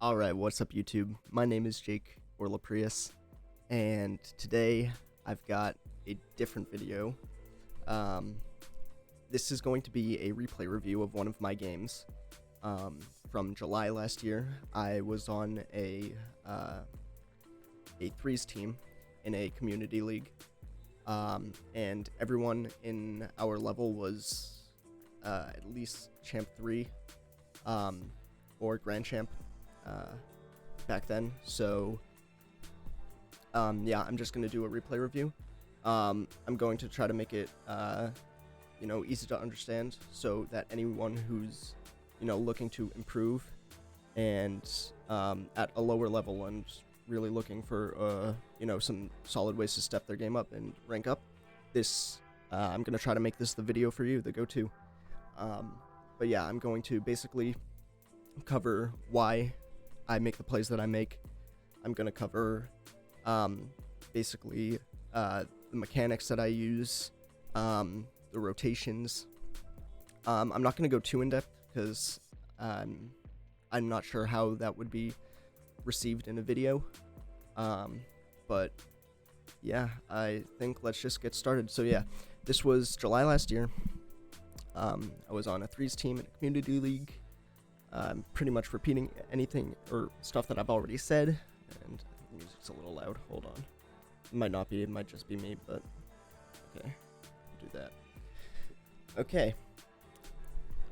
Alright, what's up YouTube? My name is Jake or Laprius, and today I've got a different video. This is going to be a replay review of one of my games from July last year. I was on a threes team in a community league, and everyone in our level was at least Champ 3 or Grand Champ back then. So yeah, I'm just gonna do a replay review. I'm going to try to make it easy to understand, so that anyone who's looking to improve and at a lower level and really looking for some solid ways to step their game up and rank up, I'm gonna try to make this the video for you, the go-to. But yeah, I'm going to basically cover why I make the plays that I make. I'm going to cover basically the mechanics that I use, the rotations. I'm not going to go too in-depth because I'm not sure how that would be received in a video. But yeah, I think let's just get started. So yeah, this was July last year. I was on a threes team in a community league. I'm pretty much repeating anything or stuff that I've already said, and I think the music's a little loud. Hold on. It might not be, it might just be me, but okay, do that. Okay,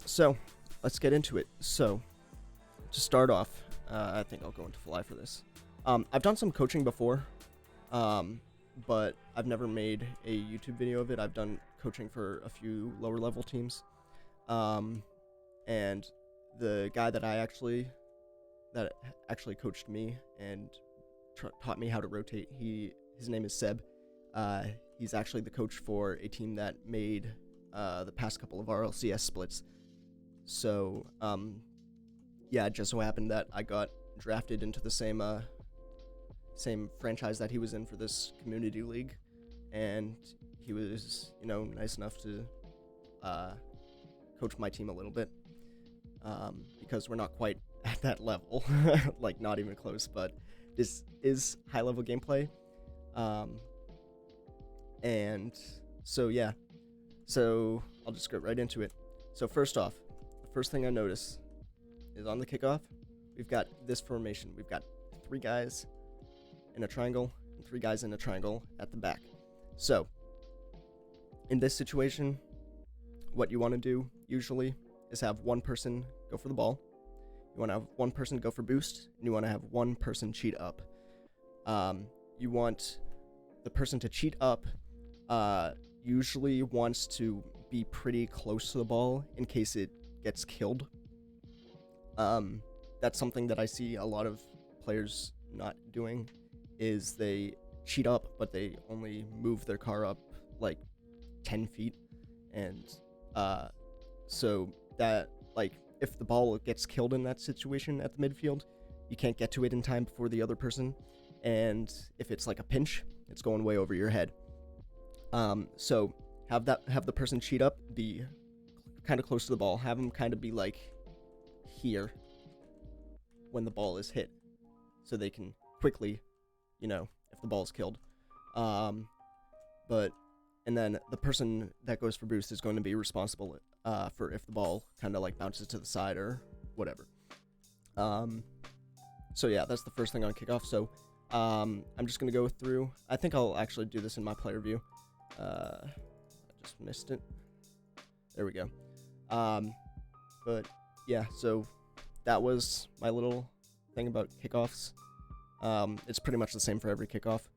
so let's get into it. So to start off, I think I'll go into fly for this. I've done some coaching before, but I've never made a YouTube video of it. I've done coaching for a few lower level teams, and the guy that actually coached me and taught me how to rotate, his name is Seb. He's actually the coach for a team that made the past couple of RLCS splits. So yeah, it just so happened that I got drafted into the same franchise that he was in for this community league, and he was nice enough to coach my team a little bit. Because we're not quite at that level, like not even close, but this is high level gameplay. And so yeah, so I'll just get right into it. So first off, the first thing I notice is on the kickoff, we've got this formation. We've got 3 guys in a triangle and 3 guys in a triangle at the back. So in this situation, what you want to do usually is have one person go for the ball. You want to have one person go for boost, and you want to have one person cheat up. You want the person to cheat up usually wants to be pretty close to the ball in case it gets killed. That's something that I see a lot of players not doing, is they cheat up, but they only move their car up like 10 feet. And so that, like, if the ball gets killed in that situation at the midfield, you can't get to it in time before the other person, and if it's like a pinch, it's going way over your head. So have the person cheat up, be kind of close to the ball, have them kind of be like here when the ball is hit, so they can quickly, if the ball is killed. And then the person that goes for boost is going to be responsible for if the ball kind of like bounces to the side or whatever. So yeah, that's the first thing on kickoff. So I'm just going to go through. I think I'll actually do this in my player view. I just missed it. There we go. But yeah, so that was my little thing about kickoffs. It's pretty much the same for every kickoff.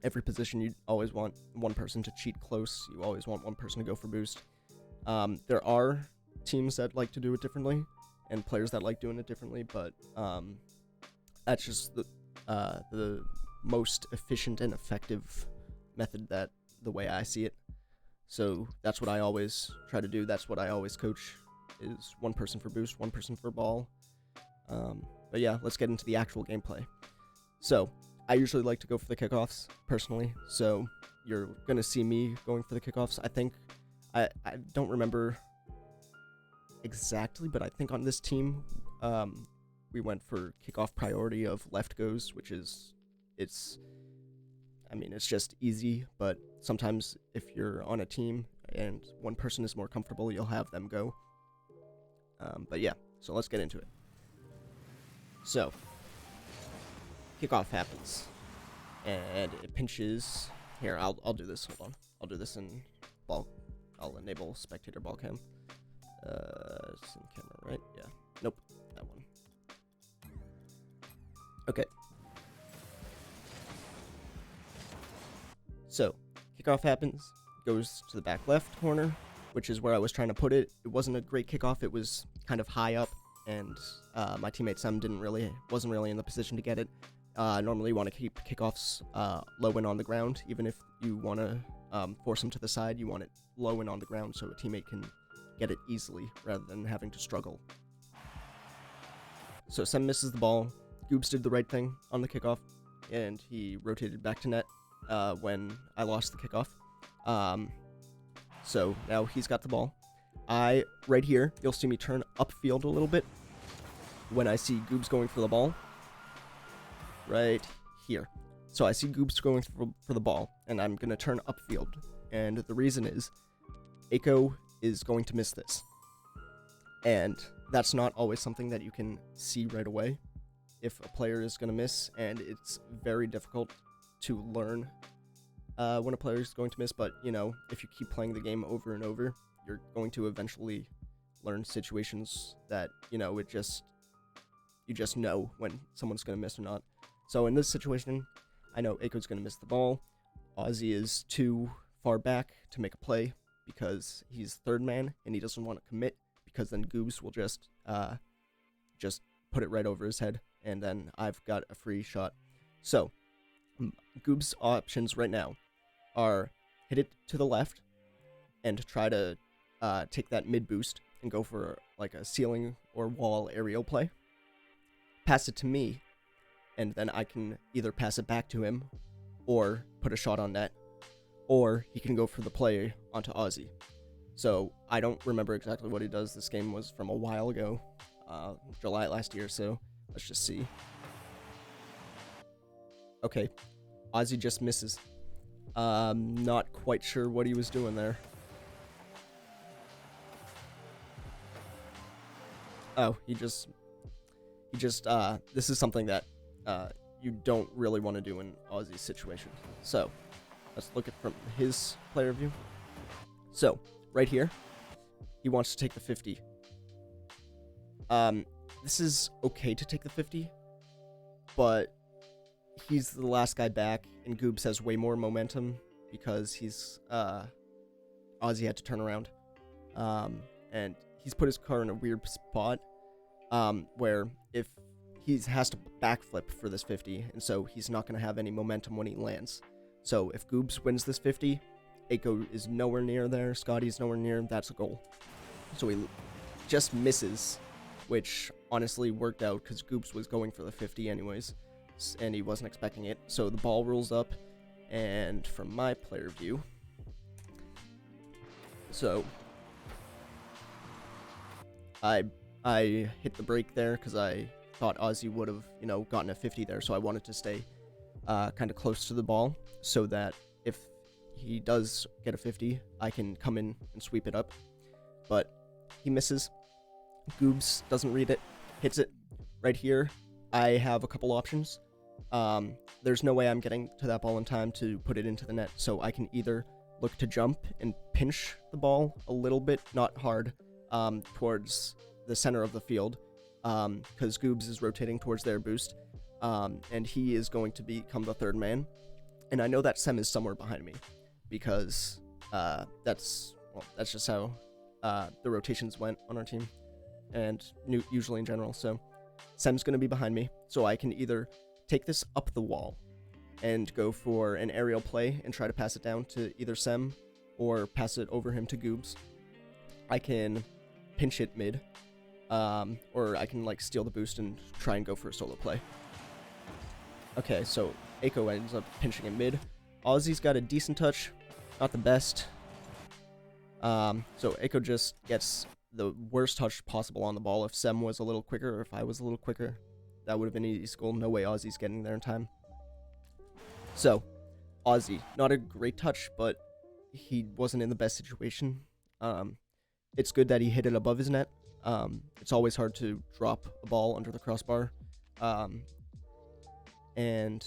Every position, you always want one person to cheat close. You always want one person to go for boost. There are teams that like to do it differently, and players that like doing it differently, but that's just the most efficient and effective method, that the way I see it. So that's what I always try to do. That's what I always coach, is one person for boost, one person for ball. But yeah, let's get into the actual gameplay. So I usually like to go for the kickoffs, personally, so you're going to see me going for the kickoffs. I think, I don't remember exactly, but I think on this team, we went for kickoff priority of left goes, which is, it's just easy, but sometimes if you're on a team and one person is more comfortable, you'll have them go. But yeah, so let's get into it. So, kickoff happens, and it pinches. Here, I'll do this. Hold on, I'll do this in ball. I'll enable spectator ball cam. It's in camera, right? Yeah. Nope, that one. Okay. So, kickoff happens, goes to the back left corner, which is where I was trying to put it. It wasn't a great kickoff. It was kind of high up, and my teammate Sam wasn't really in the position to get it. Normally you want to keep kickoffs low and on the ground. Even if you want to force them to the side, you want it low and on the ground so a teammate can get it easily rather than having to struggle. So Sam misses the ball. Goobs did the right thing on the kickoff, and he rotated back to net when I lost the kickoff. So now he's got the ball. Right here, you'll see me turn upfield a little bit when I see Goobs going for the ball. Right here. So I see Goobs going for the ball, and I'm going to turn upfield. And the reason is, Echo is going to miss this. And that's not always something that you can see right away if a player is going to miss, and it's very difficult to learn when a player is going to miss. But, you know, if you keep playing the game over and over, you're going to eventually learn situations that, you know, you just know when someone's going to miss or not. So in this situation, I know Echo's going to miss the ball. Ozzy is too far back to make a play because he's third man and he doesn't want to commit, because then Goobs will just put it right over his head, and then I've got a free shot. So Goobs' options right now are hit it to the left and try to take that mid boost and go for like a ceiling or wall aerial play. Pass it to me, and then I can either pass it back to him or put a shot on net, or he can go for the play onto Ozzy. So I don't remember exactly what he does. This game was from a while ago, July last year, so let's just see. Okay, Ozzy just misses. Not quite sure what he was doing there. Oh, he just this is something that you don't really want to do in Ozzy's situation. So let's look at from his player view. So right here, he wants to take the 50. This is okay to take the 50, but he's the last guy back, and Goobs has way more momentum because Ozzy had to turn around, and he's put his car in a weird spot, where if he has to backflip for this 50, and so he's not going to have any momentum when he lands. So if Goobs wins this 50, Echo is nowhere near there, Scotty's nowhere near, that's a goal. So he just misses, which honestly worked out because Goobs was going for the 50 anyways, and he wasn't expecting it. So the ball rolls up, and from my player view, so I hit the brake there because I thought Ozzy would have, gotten a 50 there, so I wanted to stay kind of close to the ball so that if he does get a 50, I can come in and sweep it up. But he misses. Goobs doesn't read it, hits it. Right here, I have a couple options. There's no way I'm getting to that ball in time to put it into the net, so I can either look to jump and pinch the ball a little bit, not hard, towards the center of the field, because Goobs is rotating towards their boost, and he is going to become the third man. And I know that Sem is somewhere behind me, because that's just how the rotations went on our team, and usually in general. So Sem's going to be behind me, so I can either take this up the wall and go for an aerial play and try to pass it down to either Sem or pass it over him to Goobs. I can pinch it mid, or I can steal the boost and try and go for a solo play. Okay, so Echo ends up pinching it mid. Ozzy's got a decent touch, not the best. So Echo just gets the worst touch possible on the ball. If Sem was a little quicker, or if I was a little quicker, That would have been an easy goal. No way Ozzy's getting there in time. So, Ozzy, not a great touch, but he wasn't in the best situation. It's good that he hit it above his net. It's always hard to drop a ball under the crossbar. And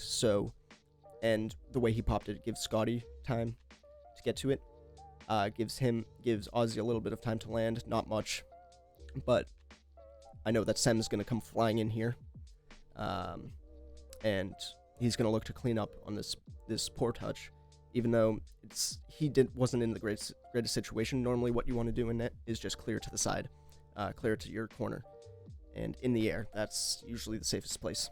the way he popped it gives Scotty time to get to it. Gives Ozzy a little bit of time to land, not much. But I know that Sem's going to come flying in here. And he's going to look to clean up on this poor touch, even though wasn't in the greatest situation. Normally what you want to do in net is just clear to the side, clear to your corner, and in the air. That's usually the safest place.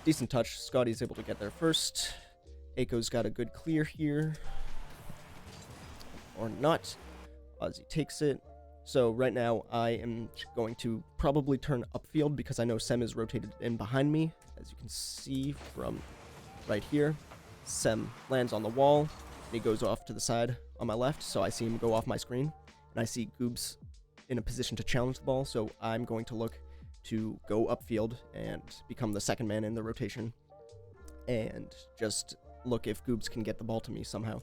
Decent touch. Scotty's able to get there first. Aiko's got a good clear here. Or not. Ozzy takes it. So right now I am going to probably turn upfield because I know Sem is rotated in behind me. As you can see from right here, Sem lands on the wall, and he goes off to the side on my left, so I see him go off my screen, and I see Goobs in a position to challenge the ball, so I'm going to look to go upfield and become the second man in the rotation, and just look if Goobs can get the ball to me somehow.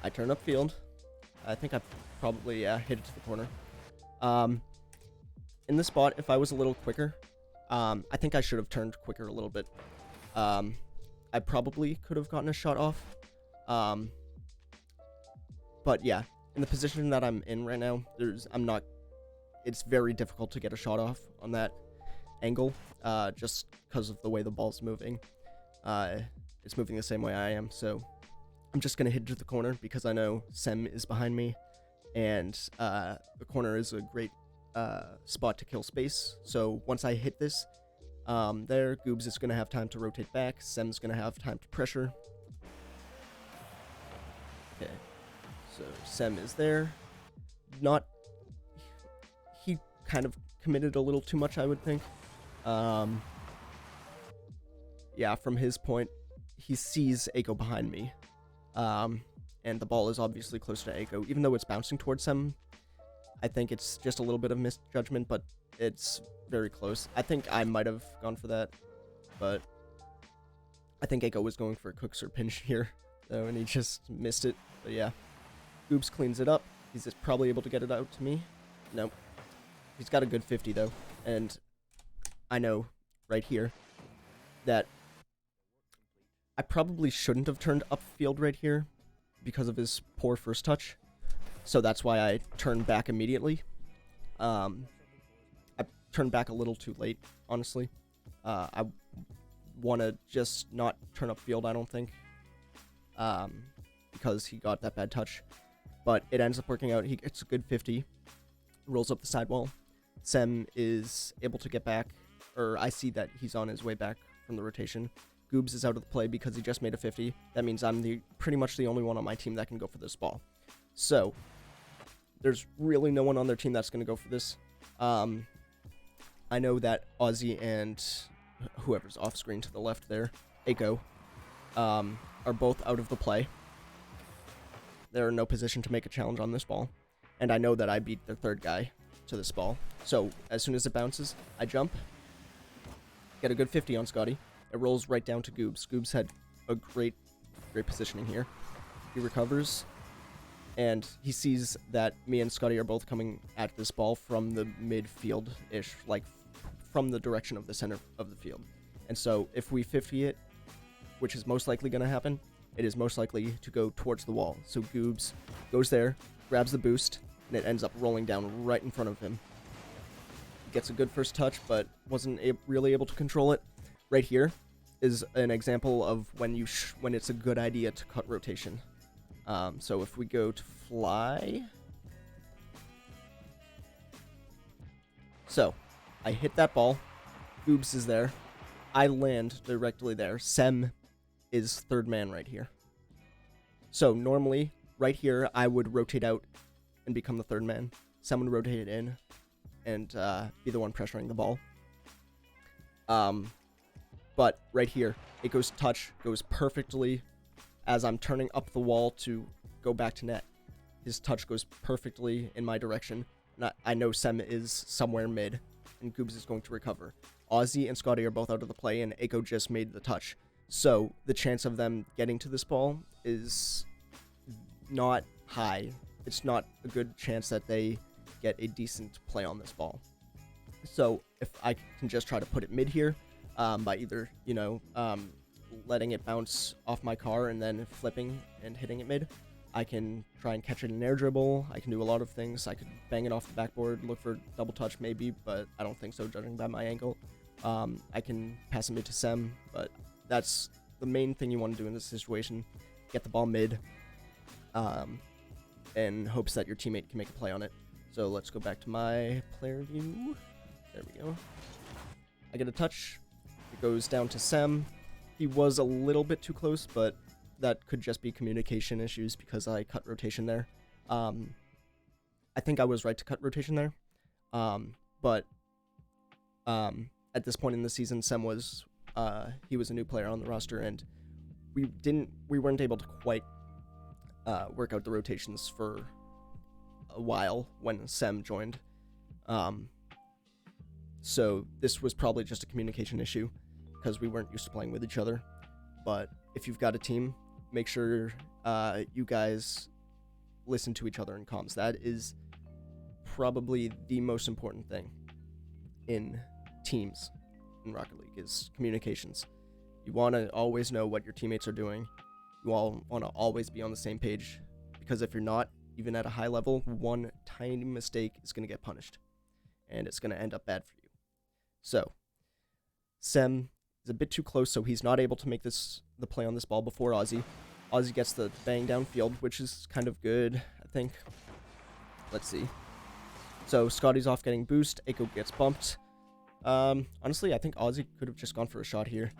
I turn upfield. I think I probably hit it to the corner. In this spot, if I was a little quicker, I think I should have turned quicker a little bit. I probably could have gotten a shot off. But yeah, in the position that I'm in right now, it's very difficult to get a shot off on that angle, just because of the way the ball's moving. It's moving the same way I am, so I'm just going to hit it to the corner because I know Sem is behind me, and the corner is a great spot to kill space. So once I hit this, Goobs is going to have time to rotate back. Sem's going to have time to pressure. Okay, so Sem is there. He kind of committed a little too much, I would think. Yeah, from his point, he sees Aiko behind me. And the ball is obviously close to Aiko. Even though it's bouncing towards Sem, I think it's just a little bit of misjudgment, but it's very close. I think I might have gone for that, but I think Aiko was going for a Cooks or pinch here, though, and he just missed it. But yeah, Goobs cleans it up. He's just probably able to get it out to me. Nope. He's got a good 50, though, and I know right here that I probably shouldn't have turned upfield right here because of his poor first touch. So that's why I turned back immediately. I turned back a little too late, honestly. I want to just not turn upfield, I don't think, because he got that bad touch. But it ends up working out. He gets a good 50, rolls up the sidewall. Sem is able to get back, or I see that he's on his way back from the rotation. Goobs is out of the play because he just made a 50. That means I'm pretty much the only one on my team that can go for this ball. So, there's really no one on their team that's going to go for this. I know that Ozzy and whoever's off screen to the left there, Aiko, are both out of the play. They're in no position to make a challenge on this ball. And I know that I beat the third guy to this ball. So, as soon as it bounces, I jump, get a good 50 on Scotty. It rolls right down to Goobs. Goobs had a great positioning here. He recovers, and he sees that me and Scotty are both coming at this ball from the midfield-ish, like from the direction of the center of the field. And so if we 50 it, which is most likely going to happen, it is most likely to go towards the wall. So Goobs goes there, grabs the boost, and it ends up rolling down right in front of him. He gets a good first touch, but wasn't really able to control it. Right here is an example of when it's a good idea to cut rotation. So if we go to fly, so I hit that ball. Goobs is there. I land directly there. Sem is third man right here. So normally right here I would rotate out and become the third man. Sem would rotate it in and be the one pressuring the ball. But right here, Aiko's touch goes perfectly as I'm turning up the wall to go back to net. His touch goes perfectly in my direction, I know Sem is somewhere mid, and Goobs is going to recover. Ozzy and Scotty are both out of the play, and Eiko just made the touch. So the chance of them getting to this ball is not high. It's not a good chance that they get a decent play on this ball. So if I can just try to put it mid here, by either, letting it bounce off my car and then flipping and hitting it mid, I can try and catch it in an air dribble. I can do a lot of things. I could bang it off the backboard, look for double touch maybe, but I don't think so judging by my angle. I can pass it mid to Sem, but that's the main thing you want to do in this situation. Get the ball mid, in hopes that your teammate can make a play on it. So let's go back to my player view. There we go. I get a touch. It goes down to Sem. He was a little bit too close, but that could just be communication issues because I cut rotation there. I think I was right to cut rotation there. But at this point in the season, Sem was he was a new player on the roster, and we weren't able to quite work out the rotations for a while when Sem joined. So this was probably just a communication issue because we weren't used to playing with each other. But if you've got a team, make sure you guys listen to each other in comms. That is probably the most important thing in teams in Rocket League is communications. You want to always know what your teammates are doing. You all want to always be on the same page, because if you're not, even at a high level, one tiny mistake is going to get punished, and it's going to end up bad for you. So, Sem is a bit too close, so he's not able to make the play on this ball before Ozzy. Ozzy gets the bang downfield, which is kind of good, I think. Let's see. So, Scotty's off getting boost. Eiko gets bumped. Honestly, I think Ozzy could have just gone for a shot here,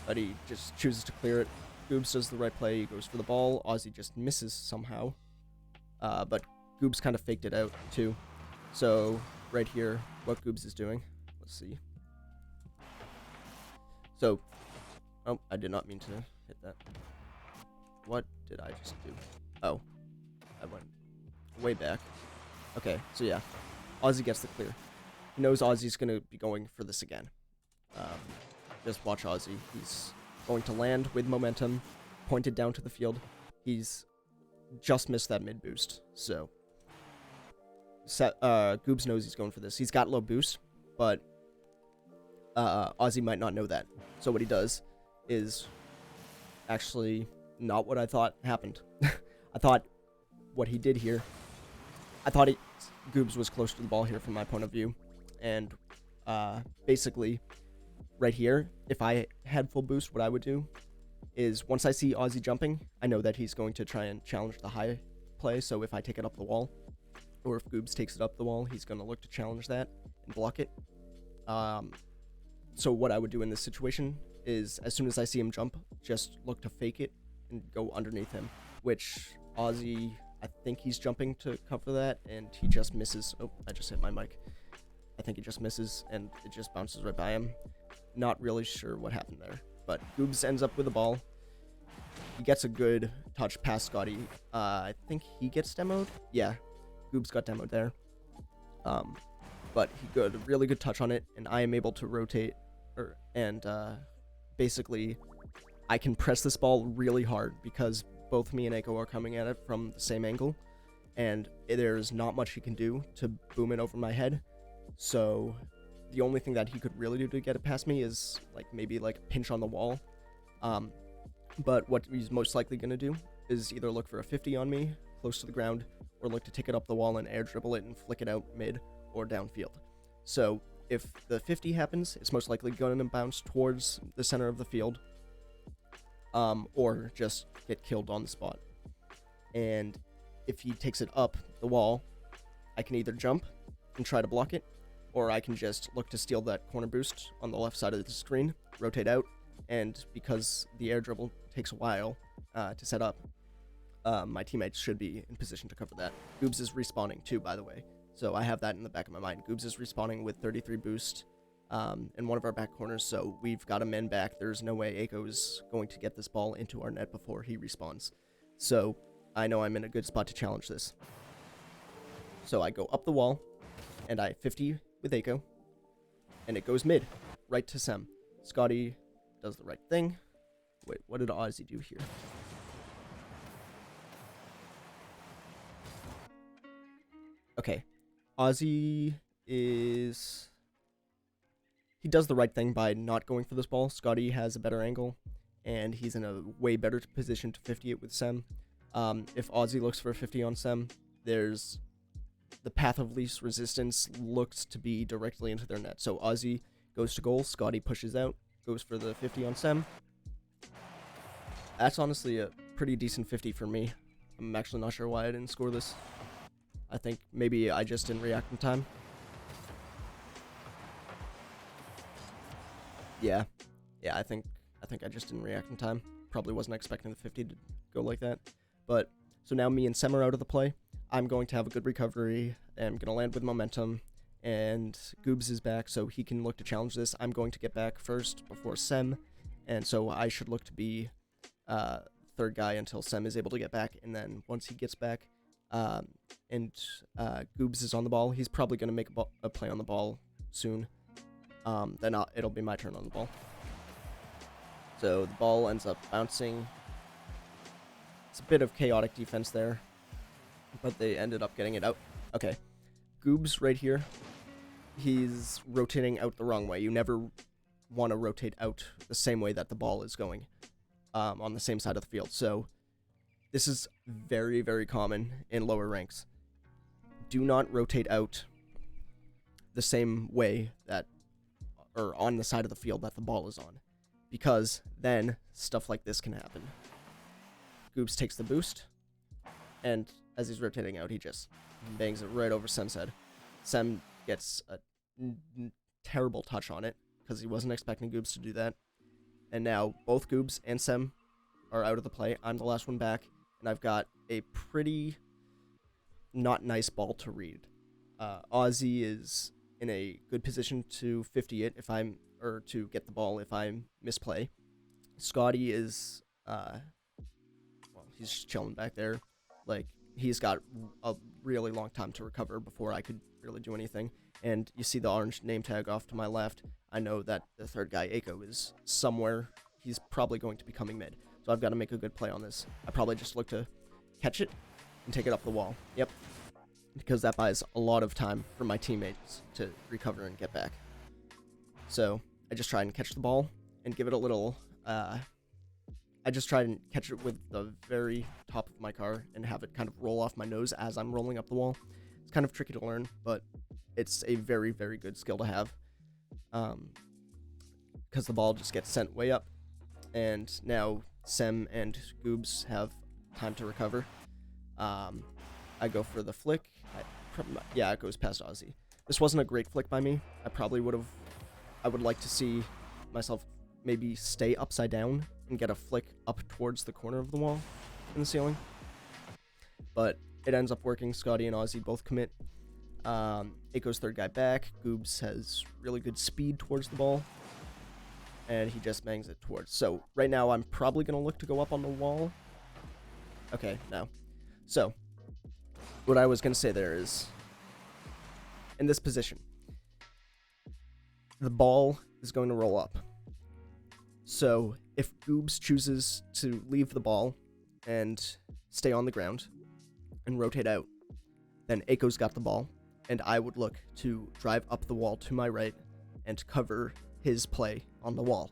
but he just chooses to clear it. Goobs does the right play. He goes for the ball. Ozzy just misses somehow, but Goobs kind of faked it out too. So right here, what Goobs is doing, let's see. So, oh, I did not mean to hit that. What did I just do? Oh, I went way back. Okay, so yeah, Ozzy gets the clear. He knows Ozzy's going to be going for this again. Just watch Ozzy. He's going to land with momentum, pointed down to the field. He's just missed that mid boost. So, Goobs knows he's going for this. He's got low boost, but Ozzy might not know that. So what he does is actually not what I thought happened. I thought what he did here, Goobs was close to the ball here from my point of view. And basically, right here, if I had full boost, what I would do is once I see Ozzy jumping, I know that he's going to try and challenge the high play. So if I take it up the wall, or if Goobs takes it up the wall, he's going to look to challenge that and block it. So what I would do in this situation is as soon as I see him jump, just look to fake it and go underneath him, which Ozzy, I think he's jumping to cover that, and he just misses. Oh, I just hit my mic. I think he just misses, and it just bounces right by him. Not really sure what happened there, but Goobs ends up with the ball. He gets a good touch past Scotty. I think he gets demoed. Yeah, Goobs got demoed there. But he got a really good touch on it, and I am able to rotate, and basically, I can press this ball really hard because both me and Eiko are coming at it from the same angle, and there's not much he can do to boom it over my head. So the only thing that he could really do to get it past me is maybe pinch on the wall. But what he's most likely going to do is either look for a 50 on me close to the ground, or look to take it up the wall and air dribble it and flick it out mid or downfield. So if the 50 happens, it's most likely going to bounce towards the center of the field, or just get killed on the spot. And if he takes it up the wall, I can either jump and try to block it, or I can just look to steal that corner boost on the left side of the screen, rotate out, and because the air dribble takes a while to set up, my teammates should be in position to cover that. Goobs is respawning too, by the way, so I have that in the back of my mind. Goobs is respawning with 33 boost in one of our back corners, so we've got a men back. There's no way Eiko is going to get this ball into our net before he respawns. So I know I'm in a good spot to challenge this. So I go up the wall, and I 50 with Eiko, and it goes mid, right to Sem. Scotty does the right thing. Wait, what did Ozzy do here? Okay, Ozzy is... He does the right thing by not going for this ball. Scotty has a better angle, and he's in a way better position to 50 it with Sem. If Ozzy looks for a 50 on Sem, there's... The path of least resistance looks to be directly into their net. So Ozzy goes to goal, Scotty pushes out, goes for the 50 on Sem. That's honestly a pretty decent 50 for me. I'm actually not sure why I didn't score this. I think maybe I just didn't react in time. Yeah, I think I just didn't react in time. Probably wasn't expecting the 50 to go like that. But, so now me and Sem are out of the play. I'm going to have a good recovery, and I'm going to land with momentum, and Goobs is back, so he can look to challenge this. I'm going to get back first before Sem, and so I should look to be third guy until Sem is able to get back, and then once he gets back, and Goobs is on the ball, he's probably going to make a play on the ball soon. Then it'll be my turn on the ball. So the ball ends up bouncing. It's a bit of chaotic defense there, but they ended up getting it out. Okay, Goobs right here, he's rotating out the wrong way. You never want to rotate out the same way that the ball is going on the same side of the field. So this is very, very common in lower ranks. Do not rotate out the same way that, or on the side of the field that the ball is on, because then stuff like this can happen. Goobs takes the boost, and as he's rotating out, he just bangs it right over Sem's head. Sem gets a terrible touch on it, because he wasn't expecting Goobs to do that. And now both Goobs and Sem are out of the play. I'm the last one back, and I've got a pretty not nice ball to read. Ozzy is in a good position to 50 it if I'm, or to get the ball if I misplay. Scotty is, well, he's just chilling back there. Like, he's got a really long time to recover before I could really do anything. And you see the orange name tag off to my left. I know that the third guy, Eiko, is somewhere. He's probably going to be coming mid. So I've got to make a good play on this. I probably just look to catch it and take it up the wall. Yep. Because that buys a lot of time for my teammates to recover and get back. So I just try and catch the ball and give it a little... I just try and catch it with the very top of my car and have it kind of roll off my nose as I'm rolling up the wall. It's kind of tricky to learn, but it's a very, very good skill to have. Because the ball just gets sent way up. And now Sem and Goobs have time to recover. I go for the flick. Yeah, it goes past Ozzy. This wasn't a great flick by me. I would like to see myself maybe stay upside down and get a flick up towards the corner of the wall in the ceiling. But it ends up working. Scotty and Ozzy both commit. Eiko's third guy back. Goobs has really good speed towards the ball, and he just bangs it towards. So right now I'm probably going to look to go up on the wall. Okay, no. So what I was going to say there is, in this position, the ball is going to roll up. So if Goobs chooses to leave the ball and stay on the ground and rotate out, then Eiko's got the ball, and I would look to drive up the wall to my right and cover his play on the wall.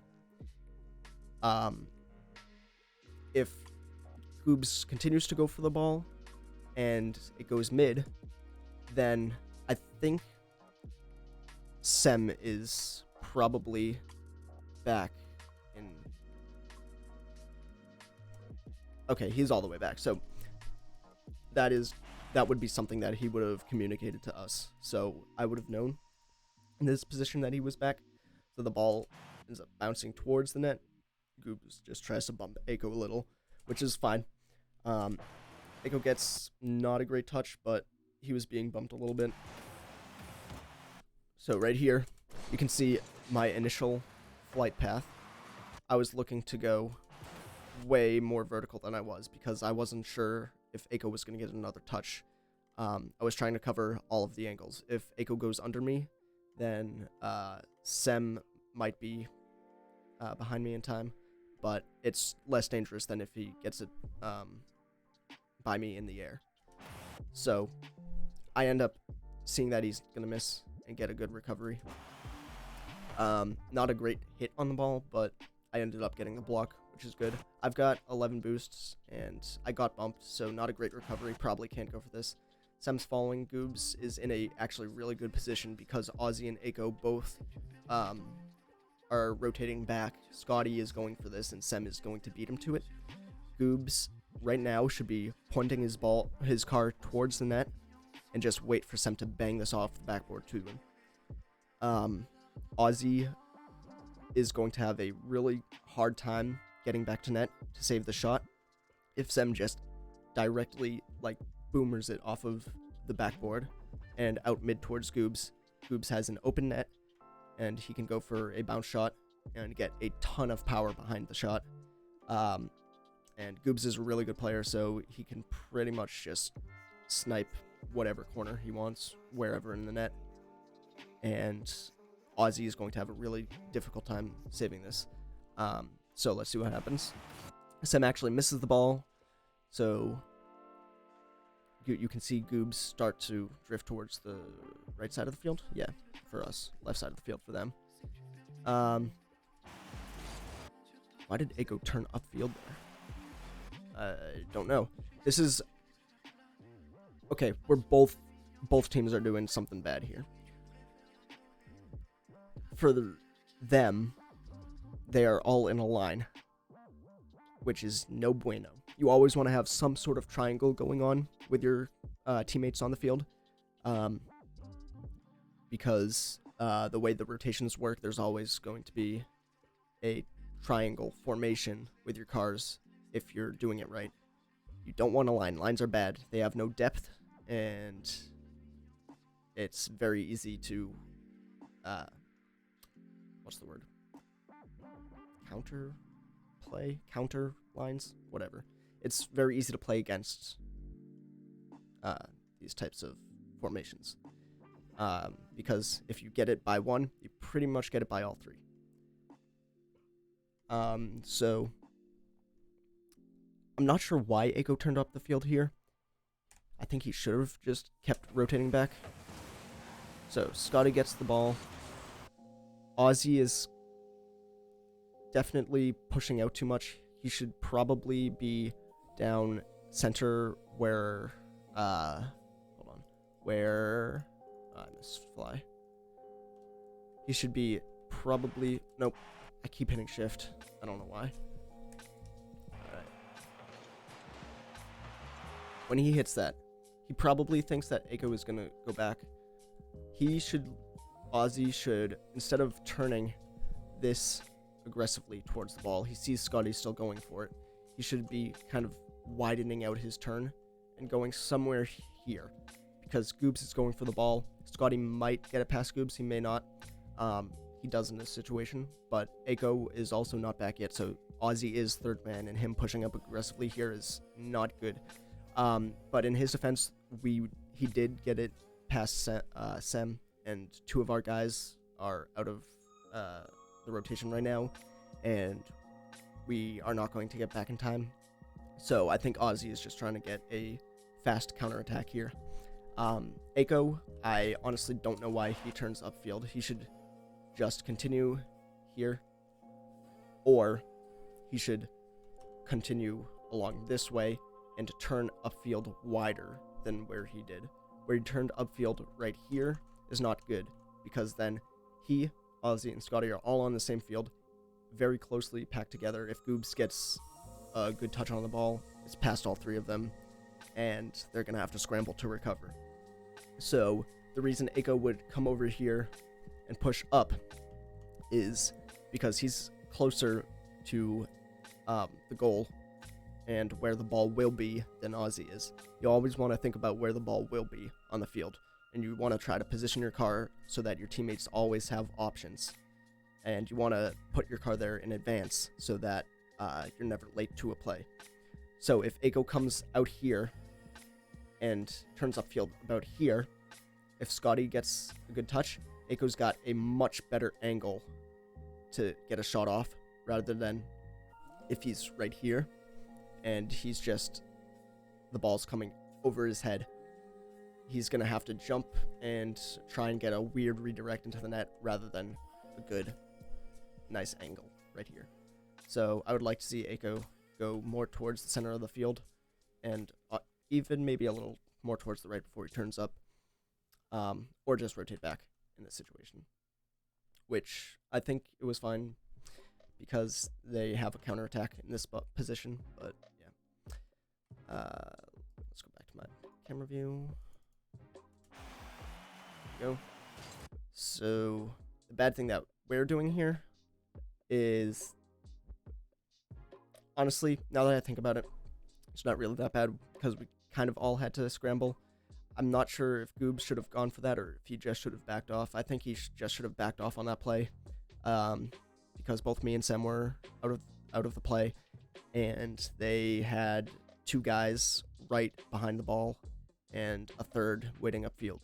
If Goobs continues to go for the ball and it goes mid, then I think Sem is probably back in... Okay, he's all the way back. So that would be something that he would have communicated to us. So I would have known in this position that he was back. So the ball ends up bouncing towards the net. Goobs just tries to bump Eiko a little, which is fine. Eiko gets not a great touch, but he was being bumped a little bit. So right here, you can see my initial flight path. I was looking to go way more vertical than I was because I wasn't sure if Eiko was going to get another touch I was trying to cover all of the angles. If Eiko goes under me, then Sem might be behind me in time, but it's less dangerous than if he gets it by me in the air. So I end up seeing that he's gonna miss and get a good recovery. Not a great hit on the ball, but I ended up getting the block, which is good. I've got 11 boosts, and I got bumped, so not a great recovery. Probably can't go for this. Sem's following. Goobs is in a actually really good position because Ozzy and Eiko both are rotating back. Scotty is going for this, and Sem is going to beat him to it. Goobs right now should be pointing his car towards the net, and just wait for Sem to bang this off the backboard to him. Ozzy is going to have a really hard time getting back to net to save the shot if Sem just directly boomers it off of the backboard and out mid towards Goobs. Goobs has an open net, and he can go for a bounce shot and get a ton of power behind the shot. And Goobs is a really good player, so he can pretty much just snipe whatever corner he wants, wherever in the net. And Ozzy is going to have a really difficult time saving this. So let's see what happens. Sem actually misses the ball, so you can see Goobs start to drift towards the right side of the field. Yeah, for us. Left side of the field for them. Why did Eiko turn upfield there? I don't know. This is... Okay, both teams are doing something bad here. For them, they are all in a line, which is no bueno. You always want to have some sort of triangle going on with your teammates on the field, because the way the rotations work, there's always going to be a triangle formation with your cars if you're doing it right. You don't want a line. Lines are bad. They have no depth, and it's very easy to what's the word? Counter lines, whatever. It's very easy to play against these types of formations, because if you get it by one, you pretty much get it by all three. So I'm not sure why Eiko turned up the field here. I think he should have just kept rotating back. So Scotty gets the ball. Ozzy is definitely pushing out too much. He should probably be down center where, hold on, where, I missed fly. He should be probably, nope, I keep hitting shift. I don't know why. Alright. When he hits that, he probably thinks that Eiko is gonna go back. Ozzy should, instead of turning this aggressively towards the ball, he sees Scotty still going for it. He should be kind of widening out his turn and going somewhere here, because Goobs is going for the ball. Scotty might get it past Goobs, he may not. He does in this situation, but Eiko is also not back yet, so Ozzy is third man, and him pushing up aggressively here is not good. But in his defense, he did get it past Sem, and two of our guys are out of the rotation right now, and we are not going to get back in time. So I think Ozzy is just trying to get a fast counterattack here. Eiko, I honestly don't know why he turns upfield. He should just continue here, or he should continue along this way and turn upfield wider than where he did. Where he turned upfield right here is not good, because then he, Ozzy, and Scotty are all on the same field, very closely packed together. If Goobs gets a good touch on the ball, it's past all three of them, and they're going to have to scramble to recover. So the reason Eiko would come over here and push up is because he's closer to the goal and where the ball will be than Ozzy is. You always want to think about where the ball will be on the field, and you want to try to position your car so that your teammates always have options, and you want to put your car there in advance so that you're never late to a play. So if Eiko comes out here and turns upfield about here, if Scotty gets a good touch, Aiko's got a much better angle to get a shot off rather than if he's right here and he's just, the ball's coming over his head. He's going to have to jump and try and get a weird redirect into the net rather than a good, nice angle right here. So I would like to see Aiko go more towards the center of the field and even maybe a little more towards the right before he turns up, or just rotate back in this situation, which I think it was fine because they have a counterattack in this position, but yeah. Let's go back to my camera view. There we go. So the bad thing that we're doing here is, honestly, now that I think about it, it's not really that bad because we kind of all had to scramble. I'm not sure if Goobs should have gone for that or if he just should have backed off. I think he just should have backed off on that play, because both me and Sem were out of the play, and they had two guys right behind the ball and a third waiting upfield.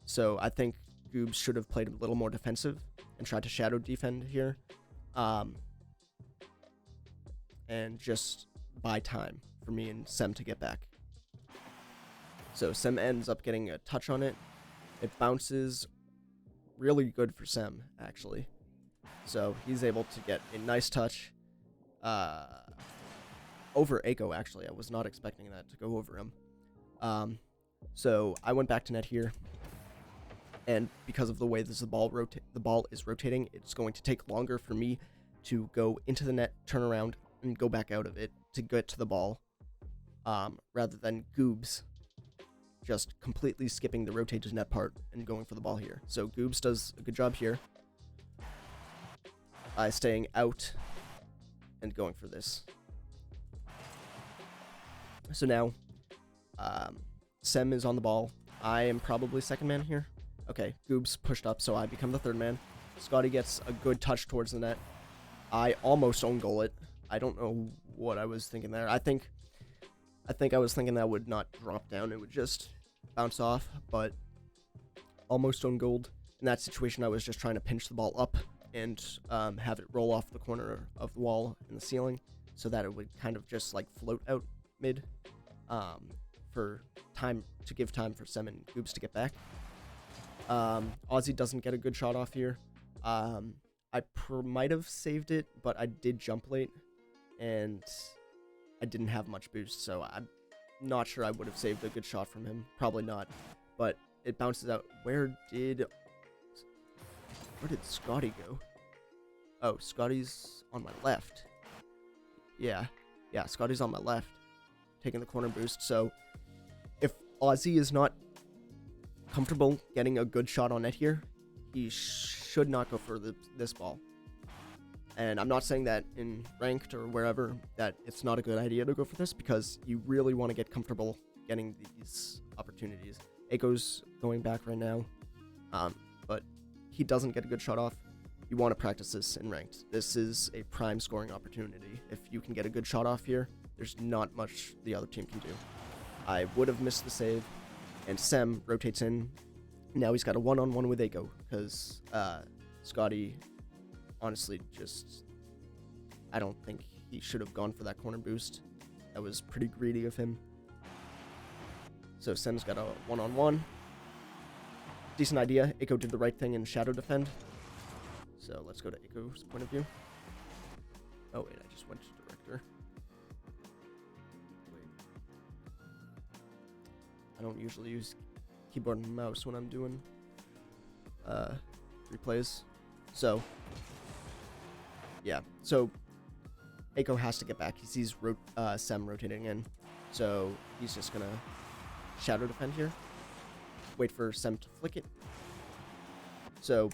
So I think Goobs should have played a little more defensive and tried to shadow defend here, and just buy time for me and Sem to get back. So Sem ends up getting a touch on it. It bounces really good for Sem, actually. So he's able to get a nice touch over Aiko, actually. I was not expecting that to go over him. So I went back to net here. And because of the way the ball is rotating, it's going to take longer for me to go into the net, turn around, and go back out of it to get to the ball, rather than Goobs just completely skipping the rotate to net part and going for the ball here. So Goobs does a good job here by staying out and going for this. So now Sem is on the ball. I am probably second man here. Okay, Goobs pushed up, so I become the third man. Scotty gets a good touch towards the net. I almost own goal it. I don't know what I was thinking there. I think I was thinking that would not drop down. It would just bounce off, but almost own gold. In that situation, I was just trying to pinch the ball up and have it roll off the corner of the wall in the ceiling so that it would kind of just like float out mid, for time to give time for Sem and Goobs to get back. Aussie doesn't get a good shot off here. I might have saved it, but I did jump late and I didn't have much boost, so I'm not sure I would have saved a good shot from him. Probably not, but it bounces out. Where did Scotty go? Oh, Scotty's on my left. Yeah, Scotty's on my left, taking the corner boost. So if Aussie is not comfortable getting a good shot on net here, he should not go for this ball. And I'm not saying that in ranked or wherever that it's not a good idea to go for this, because you really want to get comfortable getting these opportunities. Aiko's going back right now, but he doesn't get a good shot off. You want to practice this in ranked. This is a prime scoring opportunity. If you can get a good shot off here, there's not much the other team can do. I would have missed the save, and Sem rotates in. Now he's got a one-on-one with Aiko, because Scotty, honestly, I don't think he should have gone for that corner boost. That was pretty greedy of him. So Sem's got a one-on-one. Decent idea. Aiko did the right thing and shadow defend. So let's go to Aiko's point of view. Oh wait, I just went to director. Wait. I don't usually use keyboard and mouse when I'm doing replays. So yeah, so Aiko has to get back. He sees Sem rotating in, so he's just gonna shadow defend here. Wait for Sem to flick it. So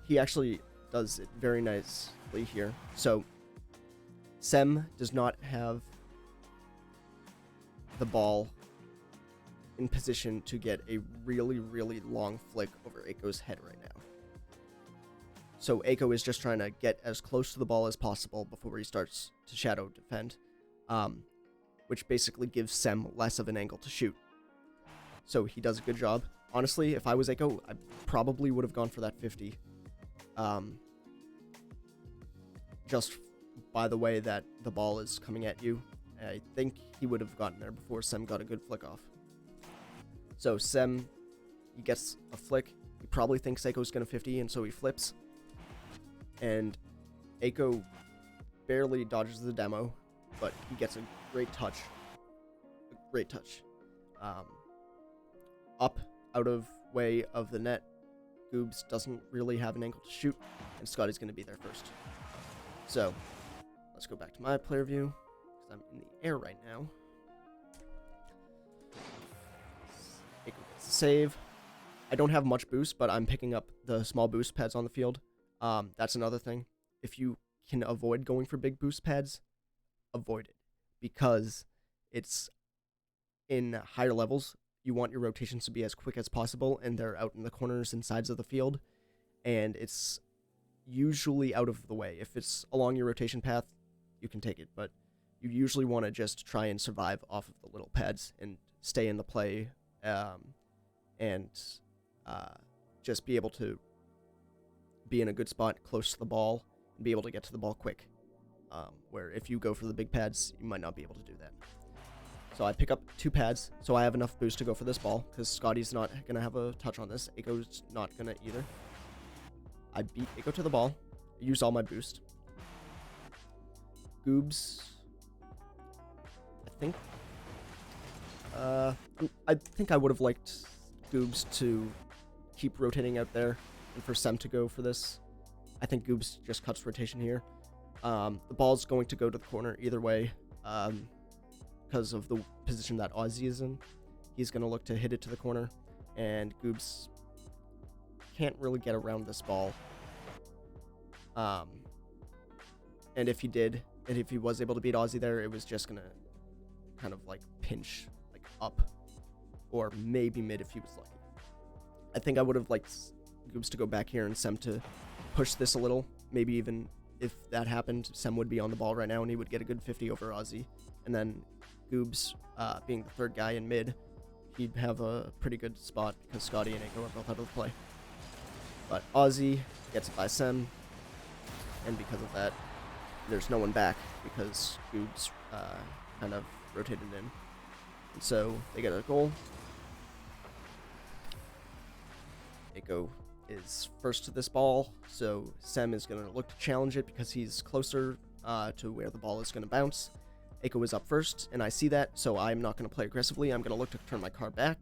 he actually does it very nicely here. So Sem does not have the ball in position to get a really, really long flick over Aiko's head right now. So Aiko is just trying to get as close to the ball as possible before he starts to shadow defend. which basically gives Sem less of an angle to shoot. So he does a good job. Honestly, if I was Echo, I probably would have gone for that 50. Just by the way that the ball is coming at you, I think he would have gotten there before Sem got a good flick off. So Sem, he gets a flick. He probably thinks Eiko's going to 50, and so he flips. And Eiko barely dodges the demo, but he gets a great touch. A great touch. Up, out of way of the net. Goobs doesn't really have an angle to shoot, and Scotty's going to be there first. So, let's go back to my player view, because I'm in the air right now. Eiko gets the save. I don't have much boost, but I'm picking up the small boost pads on the field. That's another thing. If you can avoid going for big boost pads, avoid it. Because it's in higher levels, you want your rotations to be as quick as possible, and they're out in the corners and sides of the field. And it's usually out of the way. If it's along your rotation path, you can take it. But you usually want to just try and survive off of the little pads and stay in the play, and just be able to be in a good spot close to the ball and be able to get to the ball quick. Where if you go for the big pads, you might not be able to do that. So I pick up 2 pads, so I have enough boost to go for this ball, because Scotty's not going to have a touch on this. Eiko's not going to either. I beat Eiko to the ball, use all my boost. Goobs, I think I would have liked Goobs to keep rotating out there, and for Sem to go for this. I think Goobs just cuts rotation here. The ball's going to go to the corner either way, because of the position that Ozzy is in. He's going to look to hit it to the corner, and Goobs can't really get around this ball. And if he did, and if he was able to beat Ozzy there, it was just going to kind of like pinch like up, or maybe mid if he was lucky. I think I would have liked Goobs to go back here and Sem to push this a little. Maybe even if that happened, Sem would be on the ball right now and he would get a good 50 over Ozzy. And then Goobs, being the third guy in mid, he'd have a pretty good spot because Scotty and Eiko are both out of the play. But Ozzy gets it by Sem, and because of that, there's no one back because Goobs kind of rotated in. And so they get a goal. Eiko is first to this ball, so Sem is going to look to challenge it because he's closer to where the ball is going to bounce. Eiko is up first, and I see that, so I'm not going to play aggressively. I'm going to look to turn my car back.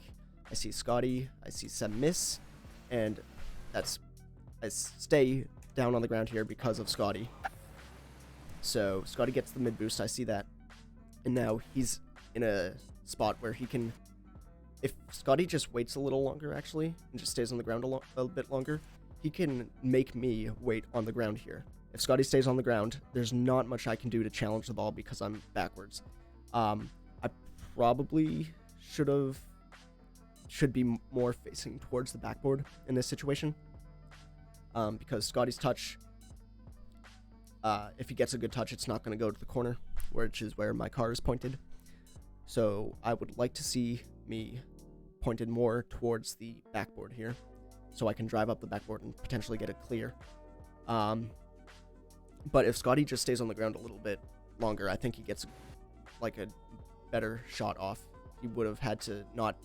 I see Scotty, I see Sem miss, and I stay down on the ground here because of Scotty. So Scotty gets the mid boost, I see that, and now he's in a spot where he can, if Scotty just waits a little longer actually, and just stays on the ground a bit longer, he can make me wait on the ground here. If Scotty stays on the ground, there's not much I can do to challenge the ball because I'm backwards. I probably should be more facing towards the backboard in this situation, because Scotty's touch, if he gets a good touch, it's not going to go to the corner, which is where my car is pointed. So I would like to see me pointed more towards the backboard here, so I can drive up the backboard and potentially get it clear. But if Scotty just stays on the ground a little bit longer, I think he gets like a better shot off. He would have had to not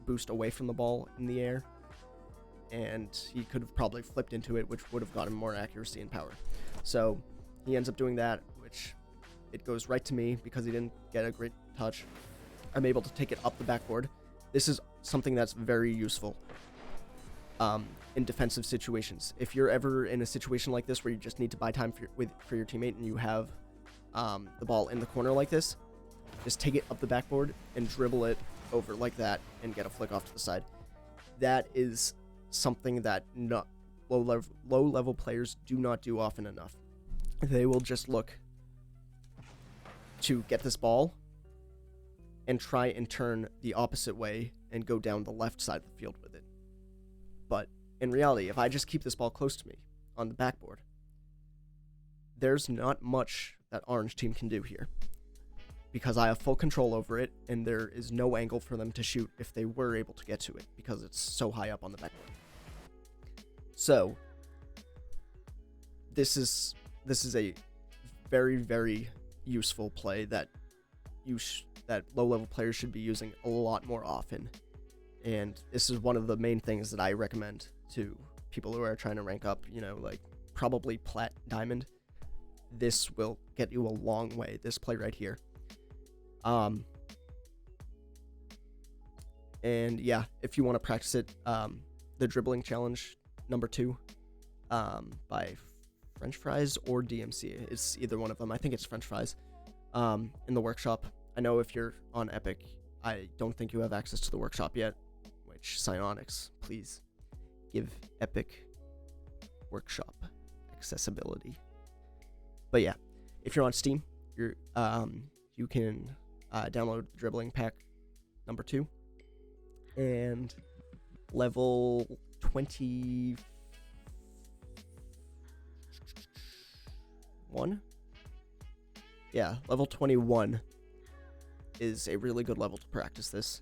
boost away from the ball in the air, and he could have probably flipped into it, which would have gotten more accuracy and power. So he ends up doing that, which it goes right to me because he didn't get a great touch. I'm able to take it up the backboard. This is something that's very useful in defensive situations. If you're ever in a situation like this where you just need to buy time for your teammate and you have the ball in the corner like this, just take it up the backboard and dribble it over like that and get a flick off to the side. That is something that low-level players do not do often enough. They will just look to get this ball and try and turn the opposite way and go down the left side of the field with it. But in reality, if I just keep this ball close to me on the backboard, there's not much that Orange team can do here, because I have full control over it, and there is no angle for them to shoot if they were able to get to it, because it's so high up on the backboard. So, this is a very, very useful play that that low-level players should be using a lot more often. And this is one of the main things that I recommend to people who are trying to rank up, like probably Plat Diamond. This will get you a long way, this play right here. And yeah, if you want to practice it, the dribbling challenge number 2 by French Fries or DMC. It's either one of them. I think it's French Fries in the workshop. I know if you're on Epic, I don't think you have access to the workshop yet, which Psyonix, please give Epic workshop accessibility. But yeah, if you're on Steam, you can download the dribbling pack number 2 and level 21. Yeah, level 21 is a really good level to practice this.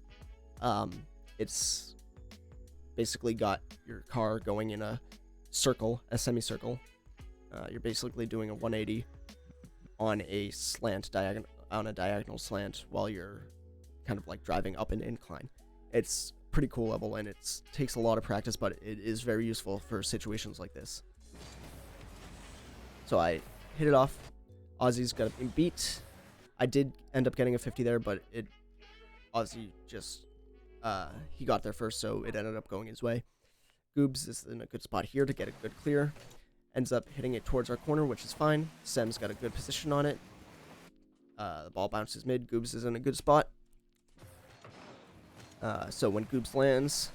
It's basically got your car going in a circle, a semicircle. You're basically doing a 180 on a diagonal slant while you're kind of like driving up an incline. It's pretty cool level, and it takes a lot of practice, but it is very useful for situations like this. So I hit it off. Ozzy's got a beat. I did end up getting a 50 there, but Ozzy just he got there first, so it ended up going his way. Goobs is in a good spot here to get a good clear. Ends up hitting it towards our corner, which is fine. Sem's got a good position on it. The ball bounces mid. Goobs is in a good spot. So when Goobs lands,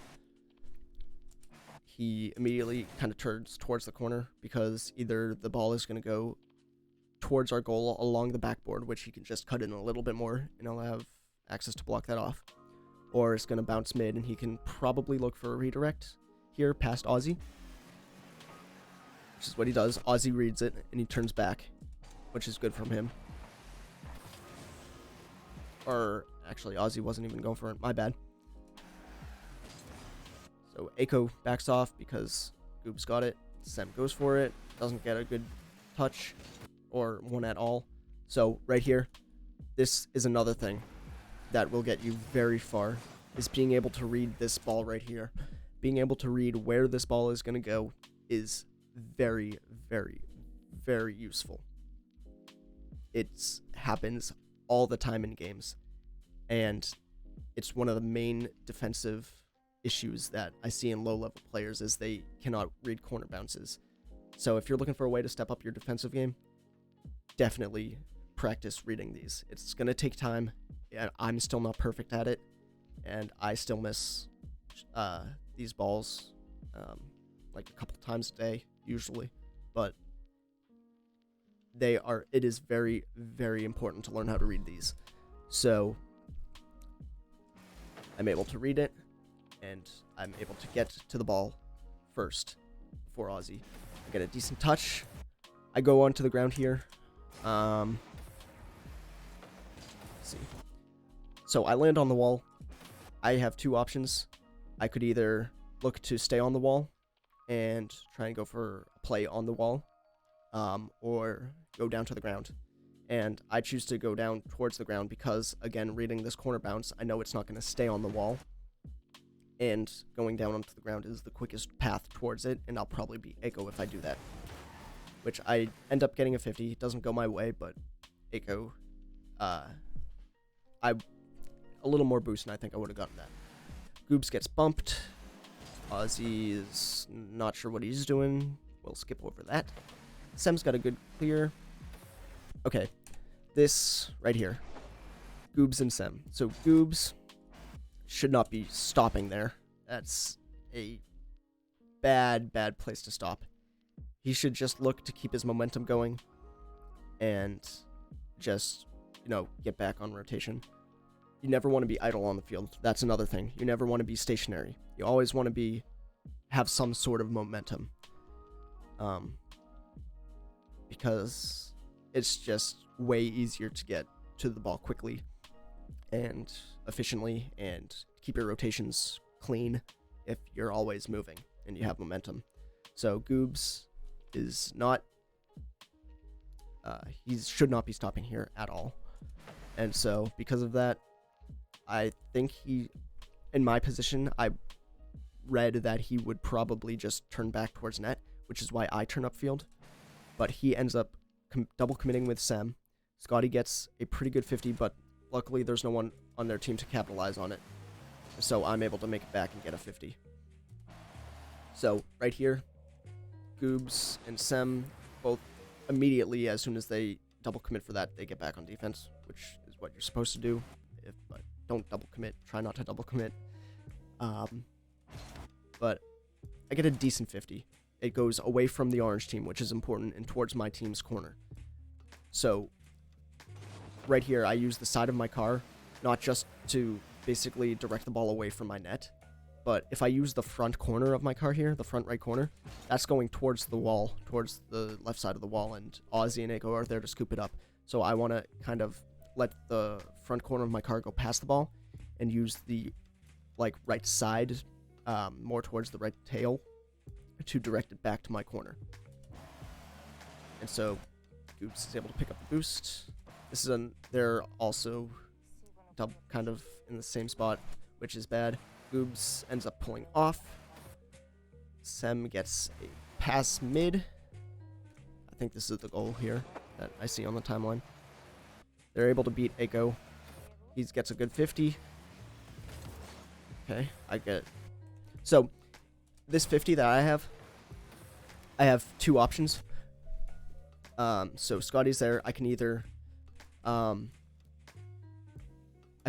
he immediately kind of turns towards the corner, because either the ball is going to go towards our goal along the backboard, which he can just cut in a little bit more, and he'll have access to block that off, or it's going to bounce mid, and he can probably look for a redirect here past Ozzy, which is what he does. Ozzy reads it, and he turns back, which is good from him. Or, actually, Ozzy wasn't even going for it. My bad. So, Eiko backs off because Goobs got it. Sem goes for it. Doesn't get a good touch, or one at all. So, right here, this is another thing that will get you very far, is being able to read this ball right here. Being able to read where this ball is going to go is very, very, very useful. It happens all the time in games, and it's one of the main defensive issues that I see in low-level players, is they cannot read corner bounces. So if you're looking for a way to step up your defensive game, definitely practice reading these. It's going to take time, and I'm still not perfect at it, and I still miss these balls like a couple times a day usually, but it is very, very important to learn how to read these. So I'm able to read it, and I'm able to get to the ball first before Ozzy. I get a decent touch. I go onto the ground here. Let's see. So I land on the wall. I have two options. I could either look to stay on the wall and try and go for a play on the wall, or go down to the ground. And I choose to go down towards the ground because, again, reading this corner bounce, I know it's not going to stay on the wall. And going down onto the ground is the quickest path towards it, and I'll probably beat Eiko if I do that. Which I end up getting a 50. It doesn't go my way, but Eiko, a little more boost, and I think I would have gotten that. Goobs gets bumped. Ozzy is not sure what he's doing. We'll skip over that. Sem's got a good clear. Okay, this right here. Goobs and Sem. So Goobs should not be stopping there. That's a bad, bad place to stop. He should just look to keep his momentum going and just, get back on rotation. You never want to be idle on the field. That's another thing. You never want to be stationary. You always want to have some sort of momentum. Because it's just way easier to get to the ball quickly and efficiently and keep your rotations clean if you're always moving and you have momentum. So Goobs is not, he should not be stopping here at all. And so because of that, I think in my position, I read that he would probably just turn back towards net, which is why I turn upfield. But he ends up double committing with Sem. Scotty gets a pretty good 50, but luckily there's no one on their team to capitalize on it. So I'm able to make it back and get a 50. So right here, Goobs and Sem both immediately, as soon as they double commit for that, they get back on defense, which is what you're supposed to do. But don't double commit. Try not to double commit. But I get a decent 50. It goes away from the orange team, which is important, and towards my team's corner. So right here, I use the side of my car, not just to basically direct the ball away from my net, but if I use the front corner of my car here, the front right corner, that's going towards the wall, towards the left side of the wall, and Ozzy and Eiko are there to scoop it up. So I want to kind of let the front corner of my car go past the ball and use the right side, more towards the right tail, to direct it back to my corner. And so Goobs is able to pick up the boost. They're also kind of in the same spot, which is bad. Goobs ends up pulling off. Sem gets a pass mid. I think this is the goal here that I see on the timeline. They're able to beat Eiko. He gets a good 50. Okay, I get it. So this 50 that I have two options. So Scotty's there. I can either, I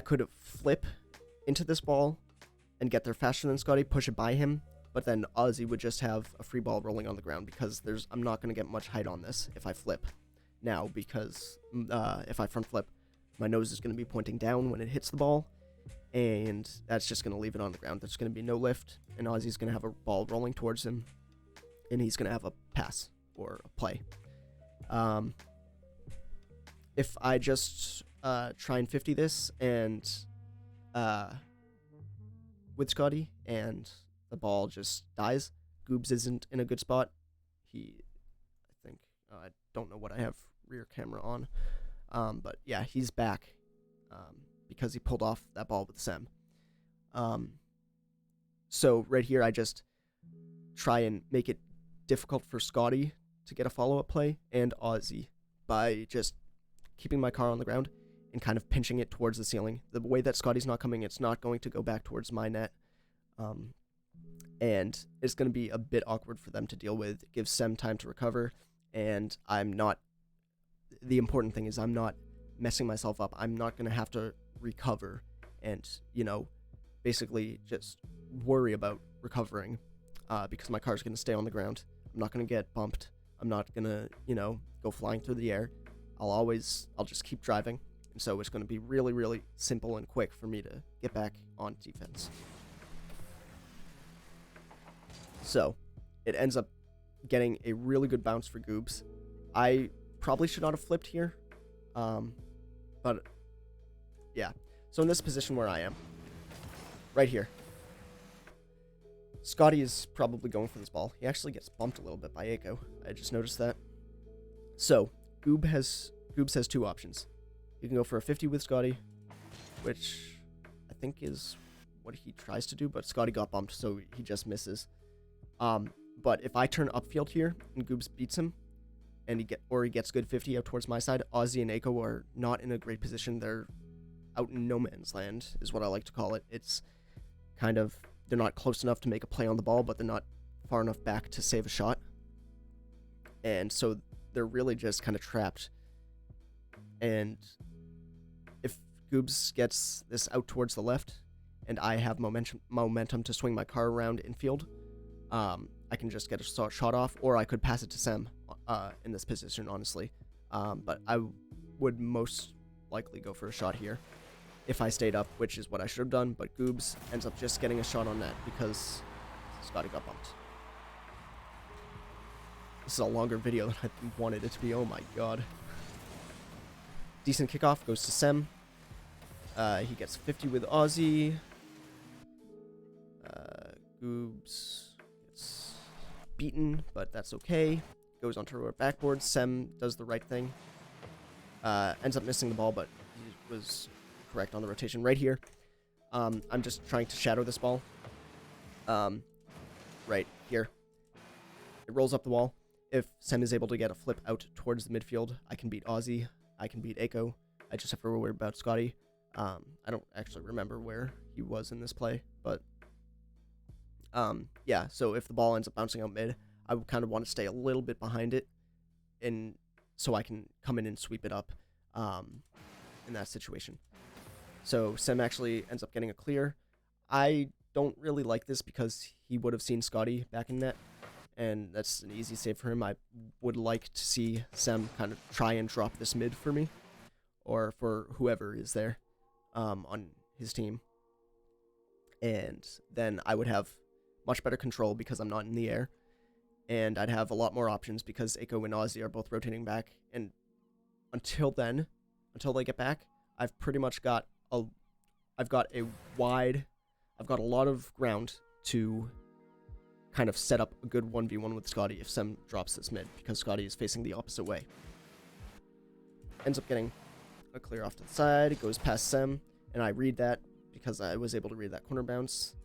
could flip into this ball and get there faster than Scotty, push it by him, but then Ozzy would just have a free ball rolling on the ground because I'm not going to get much height on this if I flip now, because if I front flip, my nose is going to be pointing down when it hits the ball, and that's just going to leave it on the ground. There's going to be no lift, and Ozzy's going to have a ball rolling towards him, and he's going to have a pass or a play. If I just try and 50 this and with Scotty and the ball just dies, Goobs isn't in a good spot. I don't know what I have rear camera on, but yeah, he's back because he pulled off that ball with Sem. So right here, I just try and make it difficult for Scotty to get a follow-up play and Ozzy by just keeping my car on the ground and kind of pinching it towards the ceiling. The way that Scotty's not coming, it's not going to go back towards my net. And it's going to be a bit awkward for them to deal with. It gives Sem time to recover, and the important thing is I'm not messing myself up. I'm not going to have to recover and, basically just worry about recovering because my car's going to stay on the ground. I'm not going to get bumped. I'm not going to, go flying through the air. I'll just keep driving. And so it's going to be really, really simple and quick for me to get back on defense. So it ends up getting a really good bounce for Goobs. I probably should not have flipped here. But yeah. So in this position where I am, right here, Scotty is probably going for this ball. He actually gets bumped a little bit by Eiko. I just noticed that. So Goobs has two options. You can go for a 50 with Scotty, which I think is what he tries to do, but Scotty got bumped, so he just misses. But if I turn upfield here and Goobs beats him, and he gets good 50 out towards my side, Ozzy and Eiko are not in a great position. They're out in no man's land, is what I like to call it. It's kind of, they're not close enough to make a play on the ball, but they're not far enough back to save a shot. And so they're really just kind of trapped. And if Goobs gets this out towards the left, and I have momentum to swing my car around infield, I can just get a shot off, or I could pass it to Sem in this position, honestly. But I would most likely go for a shot here if I stayed up, which is what I should have done, but Goobs ends up just getting a shot on net because Scotty got bumped. This is a longer video than I wanted it to be. Oh my god. Decent kickoff goes to Sem. He gets 50 with Aussie. Goobs gets beaten, but that's okay. Goes onto our backboard. Sem does the right thing. Ends up missing the ball, but he was correct on the rotation right here. I'm just trying to shadow this ball. Right here. It rolls up the wall. If Sem is able to get a flip out towards the midfield, I can beat Aussie. I can beat Aiko. I just have to worry about Scotty. I don't actually remember where he was in this play, but yeah, so if the ball ends up bouncing out mid, I would kind of want to stay a little bit behind it, and so I can come in and sweep it up in that situation. So Sem actually ends up getting a clear. I don't really like this because he would have seen Scotty back in net, and that's an easy save for him. I would like to see Sem kind of try and drop this mid for me, or for whoever is there on his team. And then I would have much better control because I'm not in the air, and I'd have a lot more options because Aiko and Aussie are both rotating back. And until then, until they get back, I've pretty much got a lot of ground to kind of set up a good 1v1 with Scotty if Sem drops this mid, because Scotty is facing the opposite way. Ends up getting a clear off to the side. It goes past Sem, and I read that because I was able to read that corner bounce,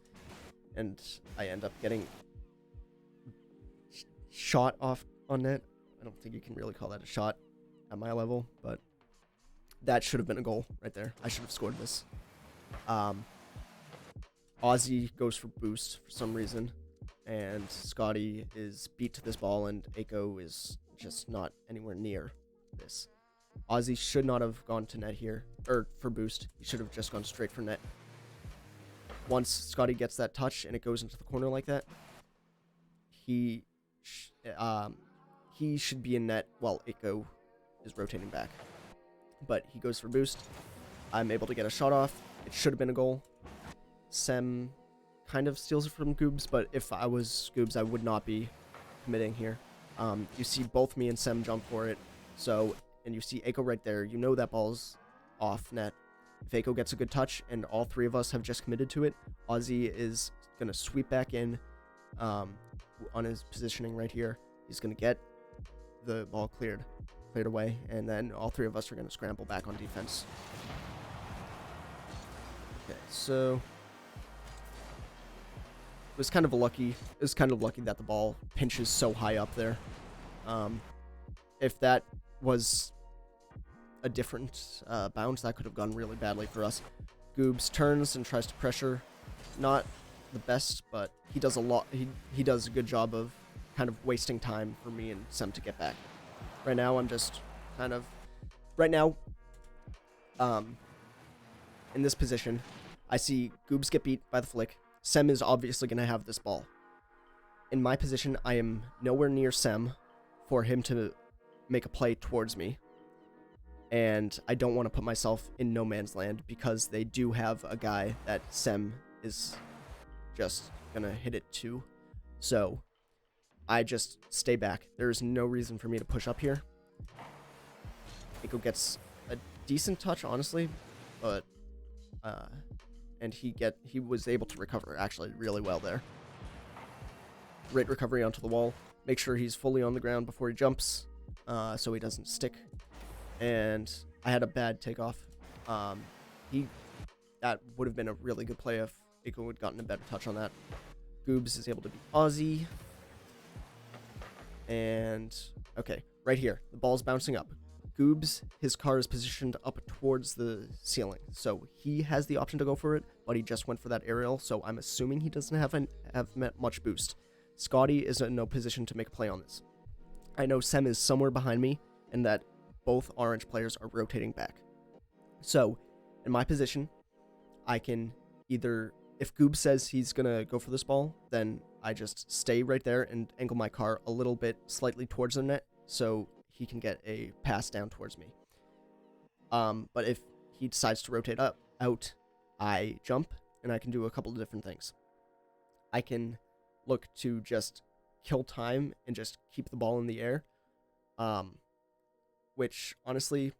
and I end up getting shot off on net. I don't think you can really call that a shot at my level, but that should have been a goal right there. I should have scored this. Aussie goes for boost for some reason, and Scotty is beat to this ball, and Aiko is just not anywhere near this. Aussie should not have gone to net here, or for boost. He should have just gone straight for net. Once Scotty gets that touch and it goes into the corner like that, he should be in net while Aiko is rotating back. But he goes for boost. I'm able to get a shot off. It should have been a goal. Sem kind of steals it from Goobs, but if I was Goobs, I would not be committing here. You see both me and Sem jump for it, and you see Aiko right there. You know that ball's off net. If Aiko gets a good touch and all three of us have just committed to it, Aussie is going to sweep back in on his positioning right here. He's going to get the ball cleared away, and then all three of us are going to scramble back on defense. Okay, so it was kind of lucky that the ball pinches so high up there. If that was a different bounce, that could have gone really badly for us. Goobs turns and tries to pressure. Not the best, but he does a lot. He does a good job of kind of wasting time for me and Sem to get back. Right now, I'm just kind of in this position. I see Goobs get beat by the flick. Sem is obviously going to have this ball. In my position, I am nowhere near Sem for him to make a play towards me. And I don't want to put myself in no man's land because they do have a guy that Sem is just going to hit it to. So I just stay back. There's no reason for me to push up here. Aiko gets a decent touch, honestly, but and he was able to recover actually really well there. Great recovery onto the wall. Make sure he's fully on the ground before he jumps, so he doesn't stick. And I had a bad takeoff. That would have been a really good play if Aiko had gotten a better touch on that. Goobs is able to beat Aussie. And okay, right here, the ball's bouncing up. Goobs, his car is positioned up towards the ceiling, so he has the option to go for it, but he just went for that aerial, so I'm assuming he doesn't have much boost. Scotty is in no position to make a play on this. I know Sem is somewhere behind me, and that both orange players are rotating back. So, in my position, I can either, if Goob says he's going to go for this ball, then I just stay right there and angle my car a little bit slightly towards the net so he can get a pass down towards me. But if he decides to rotate out, I jump, and I can do a couple of different things. I can look to just kill time and just keep the ball in the air, which honestly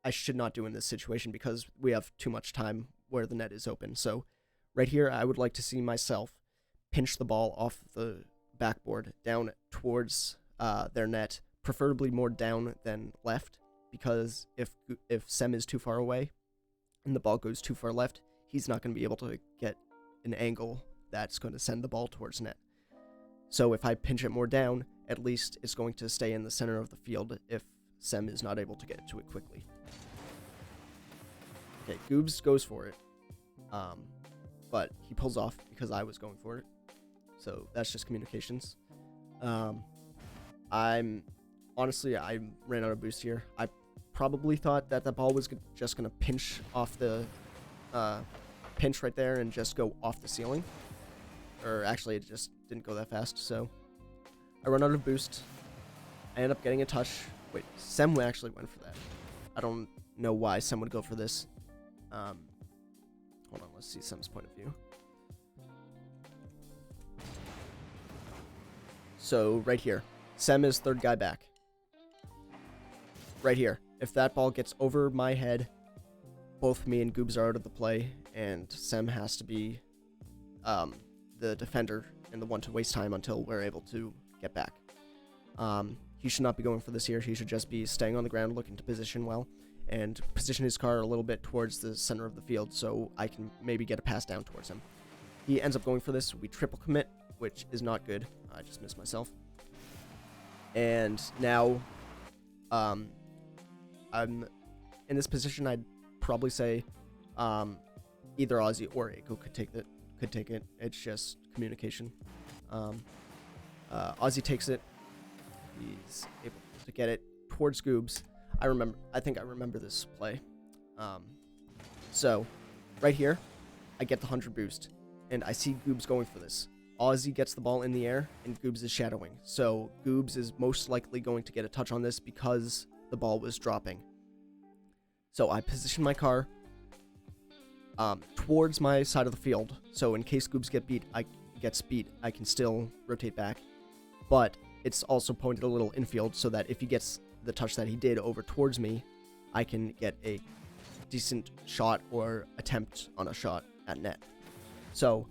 I should not do in this situation because we have too much time where the net is open. So right here, I would like to see myself pinch the ball off the backboard down towards their net, preferably more down than left, because if Sem is too far away and the ball goes too far left, he's not going to be able to get an angle that's going to send the ball towards net. So if I pinch it more down, at least it's going to stay in the center of the field if Sem is not able to get to it quickly. Okay, Goobs goes for it, but he pulls off because I was going for it. So that's just communications. I ran out of boost here. I probably thought that the ball was just going to pinch off the pinch right there and just go off the ceiling. Or actually, it just didn't go that fast. So I run out of boost. I end up getting a touch. Wait, Sem actually went for that. I don't know why Sem would go for this. Hold on, let's see Sem's point of view. So right here, Sem is third guy back. Right here, if that ball gets over my head, both me and Goobs are out of the play, and Sem has to be the defender and the one to waste time until we're able to get back. He should not be going for this here. He should just be staying on the ground, looking to position well, and position his car a little bit towards the center of the field so I can maybe get a pass down towards him. He ends up going for this. We triple commit, which is not good. I just missed myself. And now, I'm in this position. I'd probably say either Ozzy or Eiko could take it. It's just communication. Ozzy takes it. He's able to get it towards Goobs. I think I remember this play. So right here, I get the 100 boost, and I see Goobs going for this. Ozzy gets the ball in the air, and Goobs is shadowing. So Goobs is most likely going to get a touch on this because the ball was dropping. So I position my car towards my side of the field. So in case Goobs gets beat, I can still rotate back. But it's also pointed a little infield so that if he gets the touch that he did over towards me, I can get a decent shot or attempt on a shot at net. So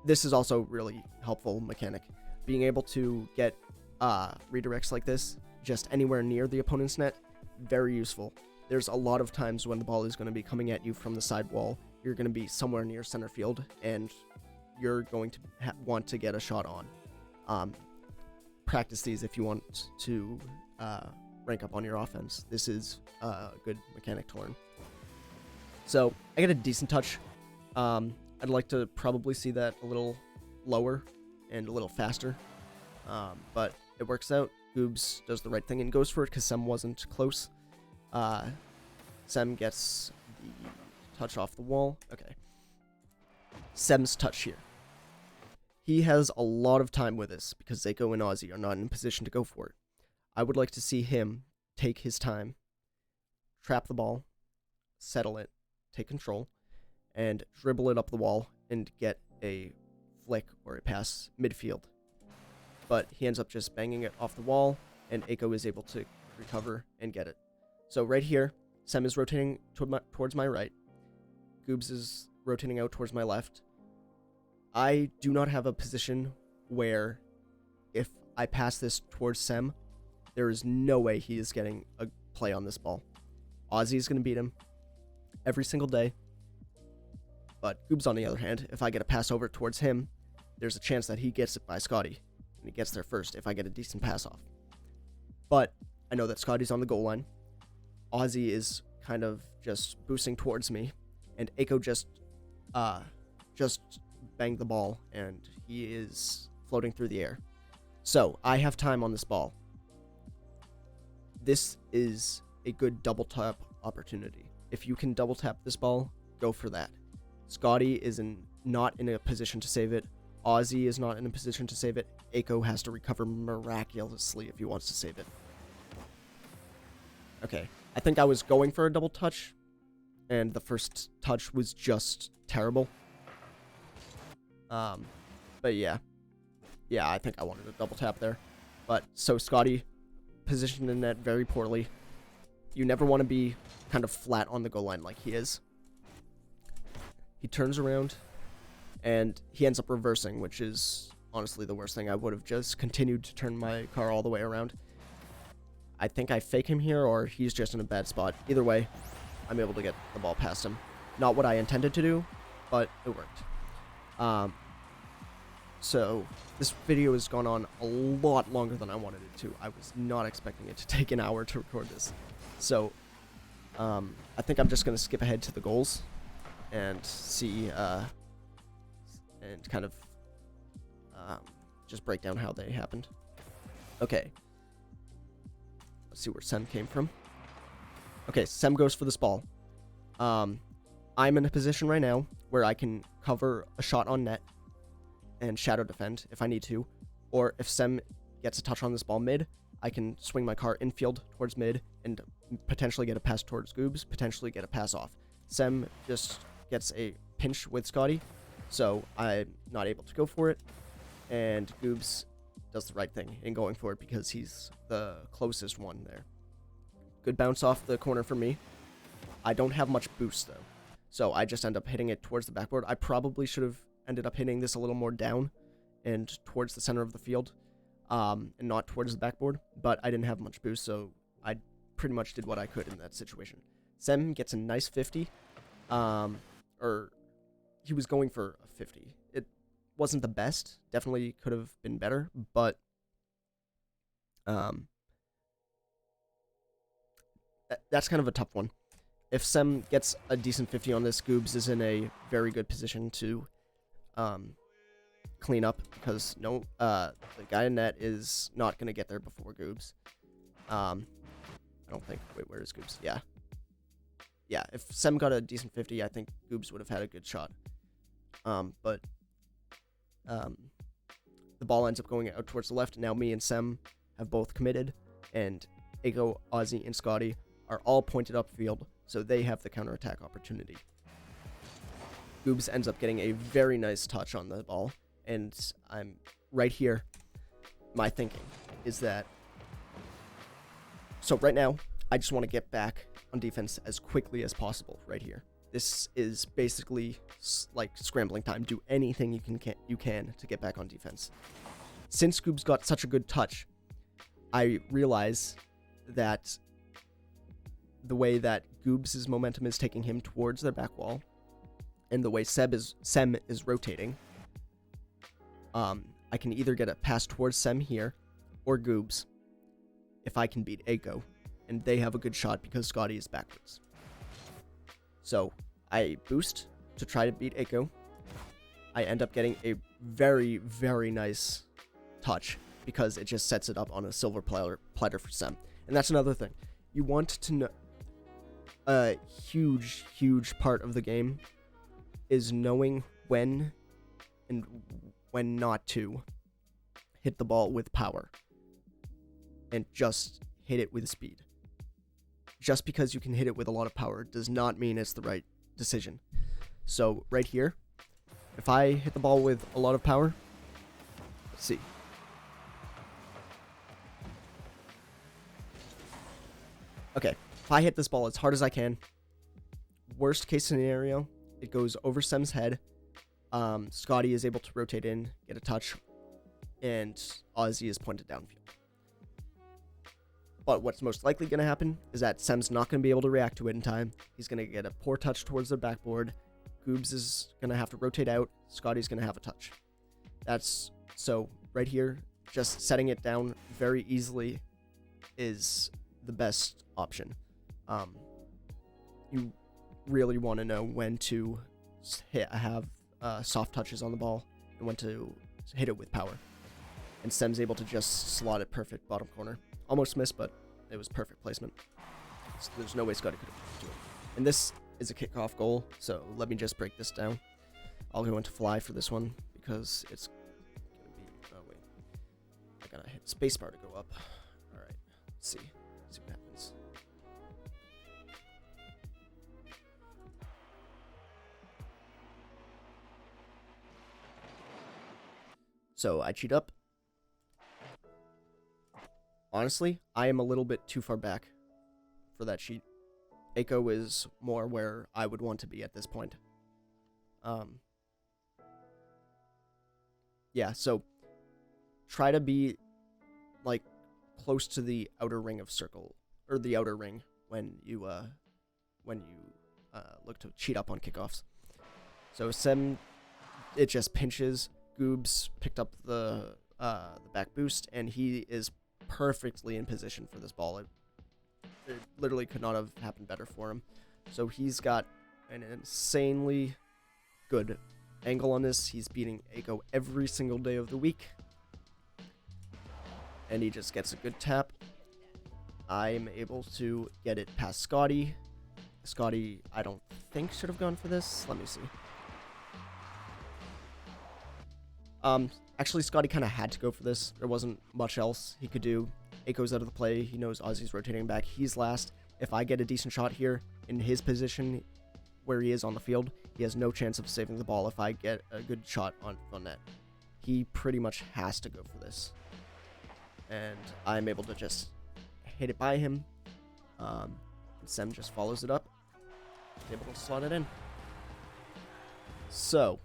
this is also really helpful mechanic. Being able to get redirects like this just anywhere near the opponent's net, very useful. There's a lot of times when the ball is going to be coming at you from the side wall. You're going to be somewhere near center field, and you're going to want to get a shot on. Practice these if you want to rank up on your offense. This is a good mechanic to learn. So I get a decent touch. I'd like to probably see that a little lower and a little faster, but it works out. Goobs does the right thing and goes for it because Sem wasn't close. Sem gets the touch off the wall. Okay. Sem's touch here. He has a lot of time with this because Eiko and Ozzy are not in a position to go for it. I would like to see him take his time, trap the ball, settle it, take control, and dribble it up the wall and get a flick or a pass midfield. But he ends up just banging it off the wall, and Eiko is able to recover and get it. So right here, Sem is rotating towards my right. Goobs is rotating out towards my left. I do not have a position where if I pass this towards Sem, there is no way he is getting a play on this ball. Ozzy is going to beat him every single day. But Goobs, on the other hand, if I get a pass over towards him, there's a chance that he gets it by Scotty, and he gets there first if I get a decent pass off. But I know that Scotty's on the goal line. Ozzy is kind of just boosting towards me, and Eiko just banged the ball, and he is floating through the air. So I have time on this ball. This is a good double tap opportunity. If you can double tap this ball, go for that. Scotty is not in a position to save it. Ozzy is not in a position to save it. Eiko has to recover miraculously if he wants to save it. Okay, I think I was going for a double touch, and the first touch was just terrible. But yeah, I think I wanted a double tap there. But so Scotty positioned in net very poorly. You never want to be kind of flat on the goal line like he is. He turns around, and he ends up reversing, which is honestly the worst thing. I would have just continued to turn my car all the way around. I think I fake him here, or he's just in a bad spot. Either way, I'm able to get the ball past him. Not what I intended to do, but it worked. So this video has gone on a lot longer than I wanted it to. I was not expecting it to take an hour to record this. So I think I'm just going to skip ahead to the goals and see and kind of just break down how they happened. Okay. Let's see where Sem came from. Okay, Sem goes for this ball. I'm in a position right now where I can cover a shot on net and shadow defend if I need to, or if Sem gets a touch on this ball mid, I can swing my car infield towards mid and potentially get a pass towards Goobs, potentially get a pass off. Sem just gets a pinch with Scotty, so I'm not able to go for it, and Goobs does the right thing in going for it because he's the closest one there. Good bounce off the corner for me. I don't have much boost though, so I just end up hitting it towards the backboard. I probably should have ended up hitting this a little more down and towards the center of the field, and not towards the backboard, but I didn't have much boost, so I pretty much did what I could in that situation. Sem gets a nice 50, or he was going for a 50. It wasn't the best, definitely could have been better, but that's kind of a tough one. If Sem gets a decent 50 on this, Goobs is in a very good position to clean up, because the guy in net is not going to get there before Goobs. I don't think. Wait, where is Goobs? Yeah, if Sem got a decent 50, I think Goobs would have had a good shot. But the ball ends up going out towards the left. Now me and Sem have both committed, and Aiko, Ozzy, and Scotty are all pointed upfield, so they have the counterattack opportunity. Goobs ends up getting a very nice touch on the ball, and I'm right here. My thinking is that, so right now, I just want to get back on defense as quickly as possible right here. This is basically like scrambling time. Do anything you can to get back on defense. Since Goobs got such a good touch, I realize that the way that Goobs' momentum is taking him towards their back wall, and the way Sem is rotating, I can either get a pass towards Sem here, or Goobs, if I can beat Aiko, and they have a good shot because Scotty is backwards. So I boost to try to beat Aiko. I end up getting a very, very nice touch because it just sets it up on a silver platter for Sem. And that's another thing. You want to know, a huge, huge part of the game is knowing when and when not to hit the ball with power and just hit it with speed. Just because you can hit it with a lot of power does not mean it's the right decision. So right here, if I hit the ball with a lot of power, let's see. Okay, if I hit this ball as hard as I can, worst case scenario, it goes over Sem's head. Scotty is able to rotate in, get a touch, and Ozzy is pointed downfield. But what's most likely going to happen is that Sem's not going to be able to react to it in time. He's going to get a poor touch towards the backboard. Goobs is going to have to rotate out. Scotty's going to have a touch. That's so right here, just setting it down very easily is the best option. You really want to know when to have soft touches on the ball and when to hit it with power. And Sem's able to just slot it perfect bottom corner. Almost missed, but it was perfect placement. So there's no way Scotty could have do it. And this is a kickoff goal, so let me just break this down. I'll go into fly for this one because it's gonna be. Oh wait, I gotta hit spacebar to go up. All right, let's see what happens. So I cheat up. Honestly, I am a little bit too far back for that cheat. Eiko is more where I would want to be at this point. Yeah, so try to be like close to the outer ring of circle, or the outer ring when you look to cheat up on kickoffs. So Sem, it just pinches. Goobs picked up the back boost, and he is perfectly in position for this ball. It literally could not have happened better for him. So he's got an insanely good angle on this. He's beating Eiko every single day of the week. And he just gets a good tap. I'm able to get it past Scotty. Scotty, I don't think should have gone for this. Let me see. Actually, Scotty kind of had to go for this. There wasn't much else he could do. Eiko's out of the play. He knows Ozzy's rotating back. He's last. If I get a decent shot here in his position where he is on the field, he has no chance of saving the ball if I get a good shot on net. He pretty much has to go for this. And I'm able to just hit it by him. And Sem just follows it up. Able to slot it in. So,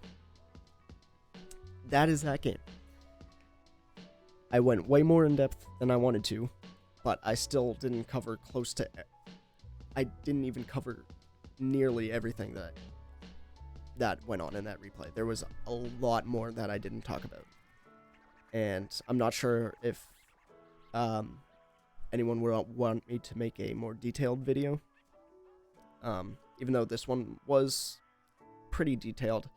that is that game. I went way more in depth than I wanted to, but I still didn't cover I didn't even cover nearly everything that went on in that replay. There was a lot more that I didn't talk about. And I'm not sure if anyone would want me to make a more detailed video. Even though this one was pretty detailed.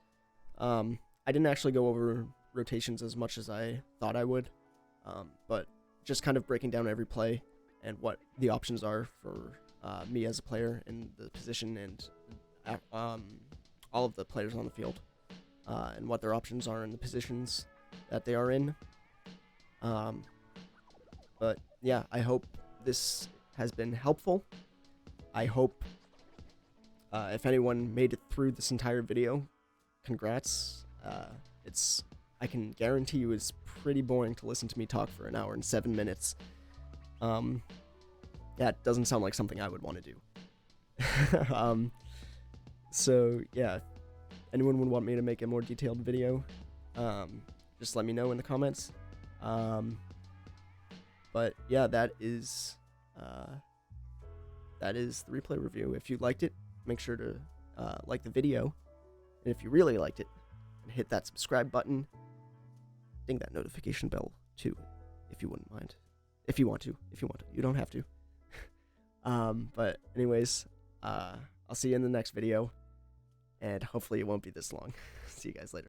I didn't actually go over rotations as much as I thought I would. But just kind of breaking down every play and what the options are for me as a player in the position and all of the players on the field and what their options are in the positions that they are in. But yeah, I hope this has been helpful. I hope if anyone made it through this entire video, congrats. I can guarantee you it's pretty boring to listen to me talk for 1 hour and 7 minutes. That doesn't sound like something I would want to do. So yeah, if anyone would want me to make a more detailed video, just let me know in the comments. But yeah, that is the replay review. If you liked it, make sure to like the video, and if you really liked it, hit that subscribe button. Ding that notification bell too, if you wouldn't mind. If you want to. You don't have to. But anyways, I'll see you in the next video, and hopefully it won't be this long. See you guys later.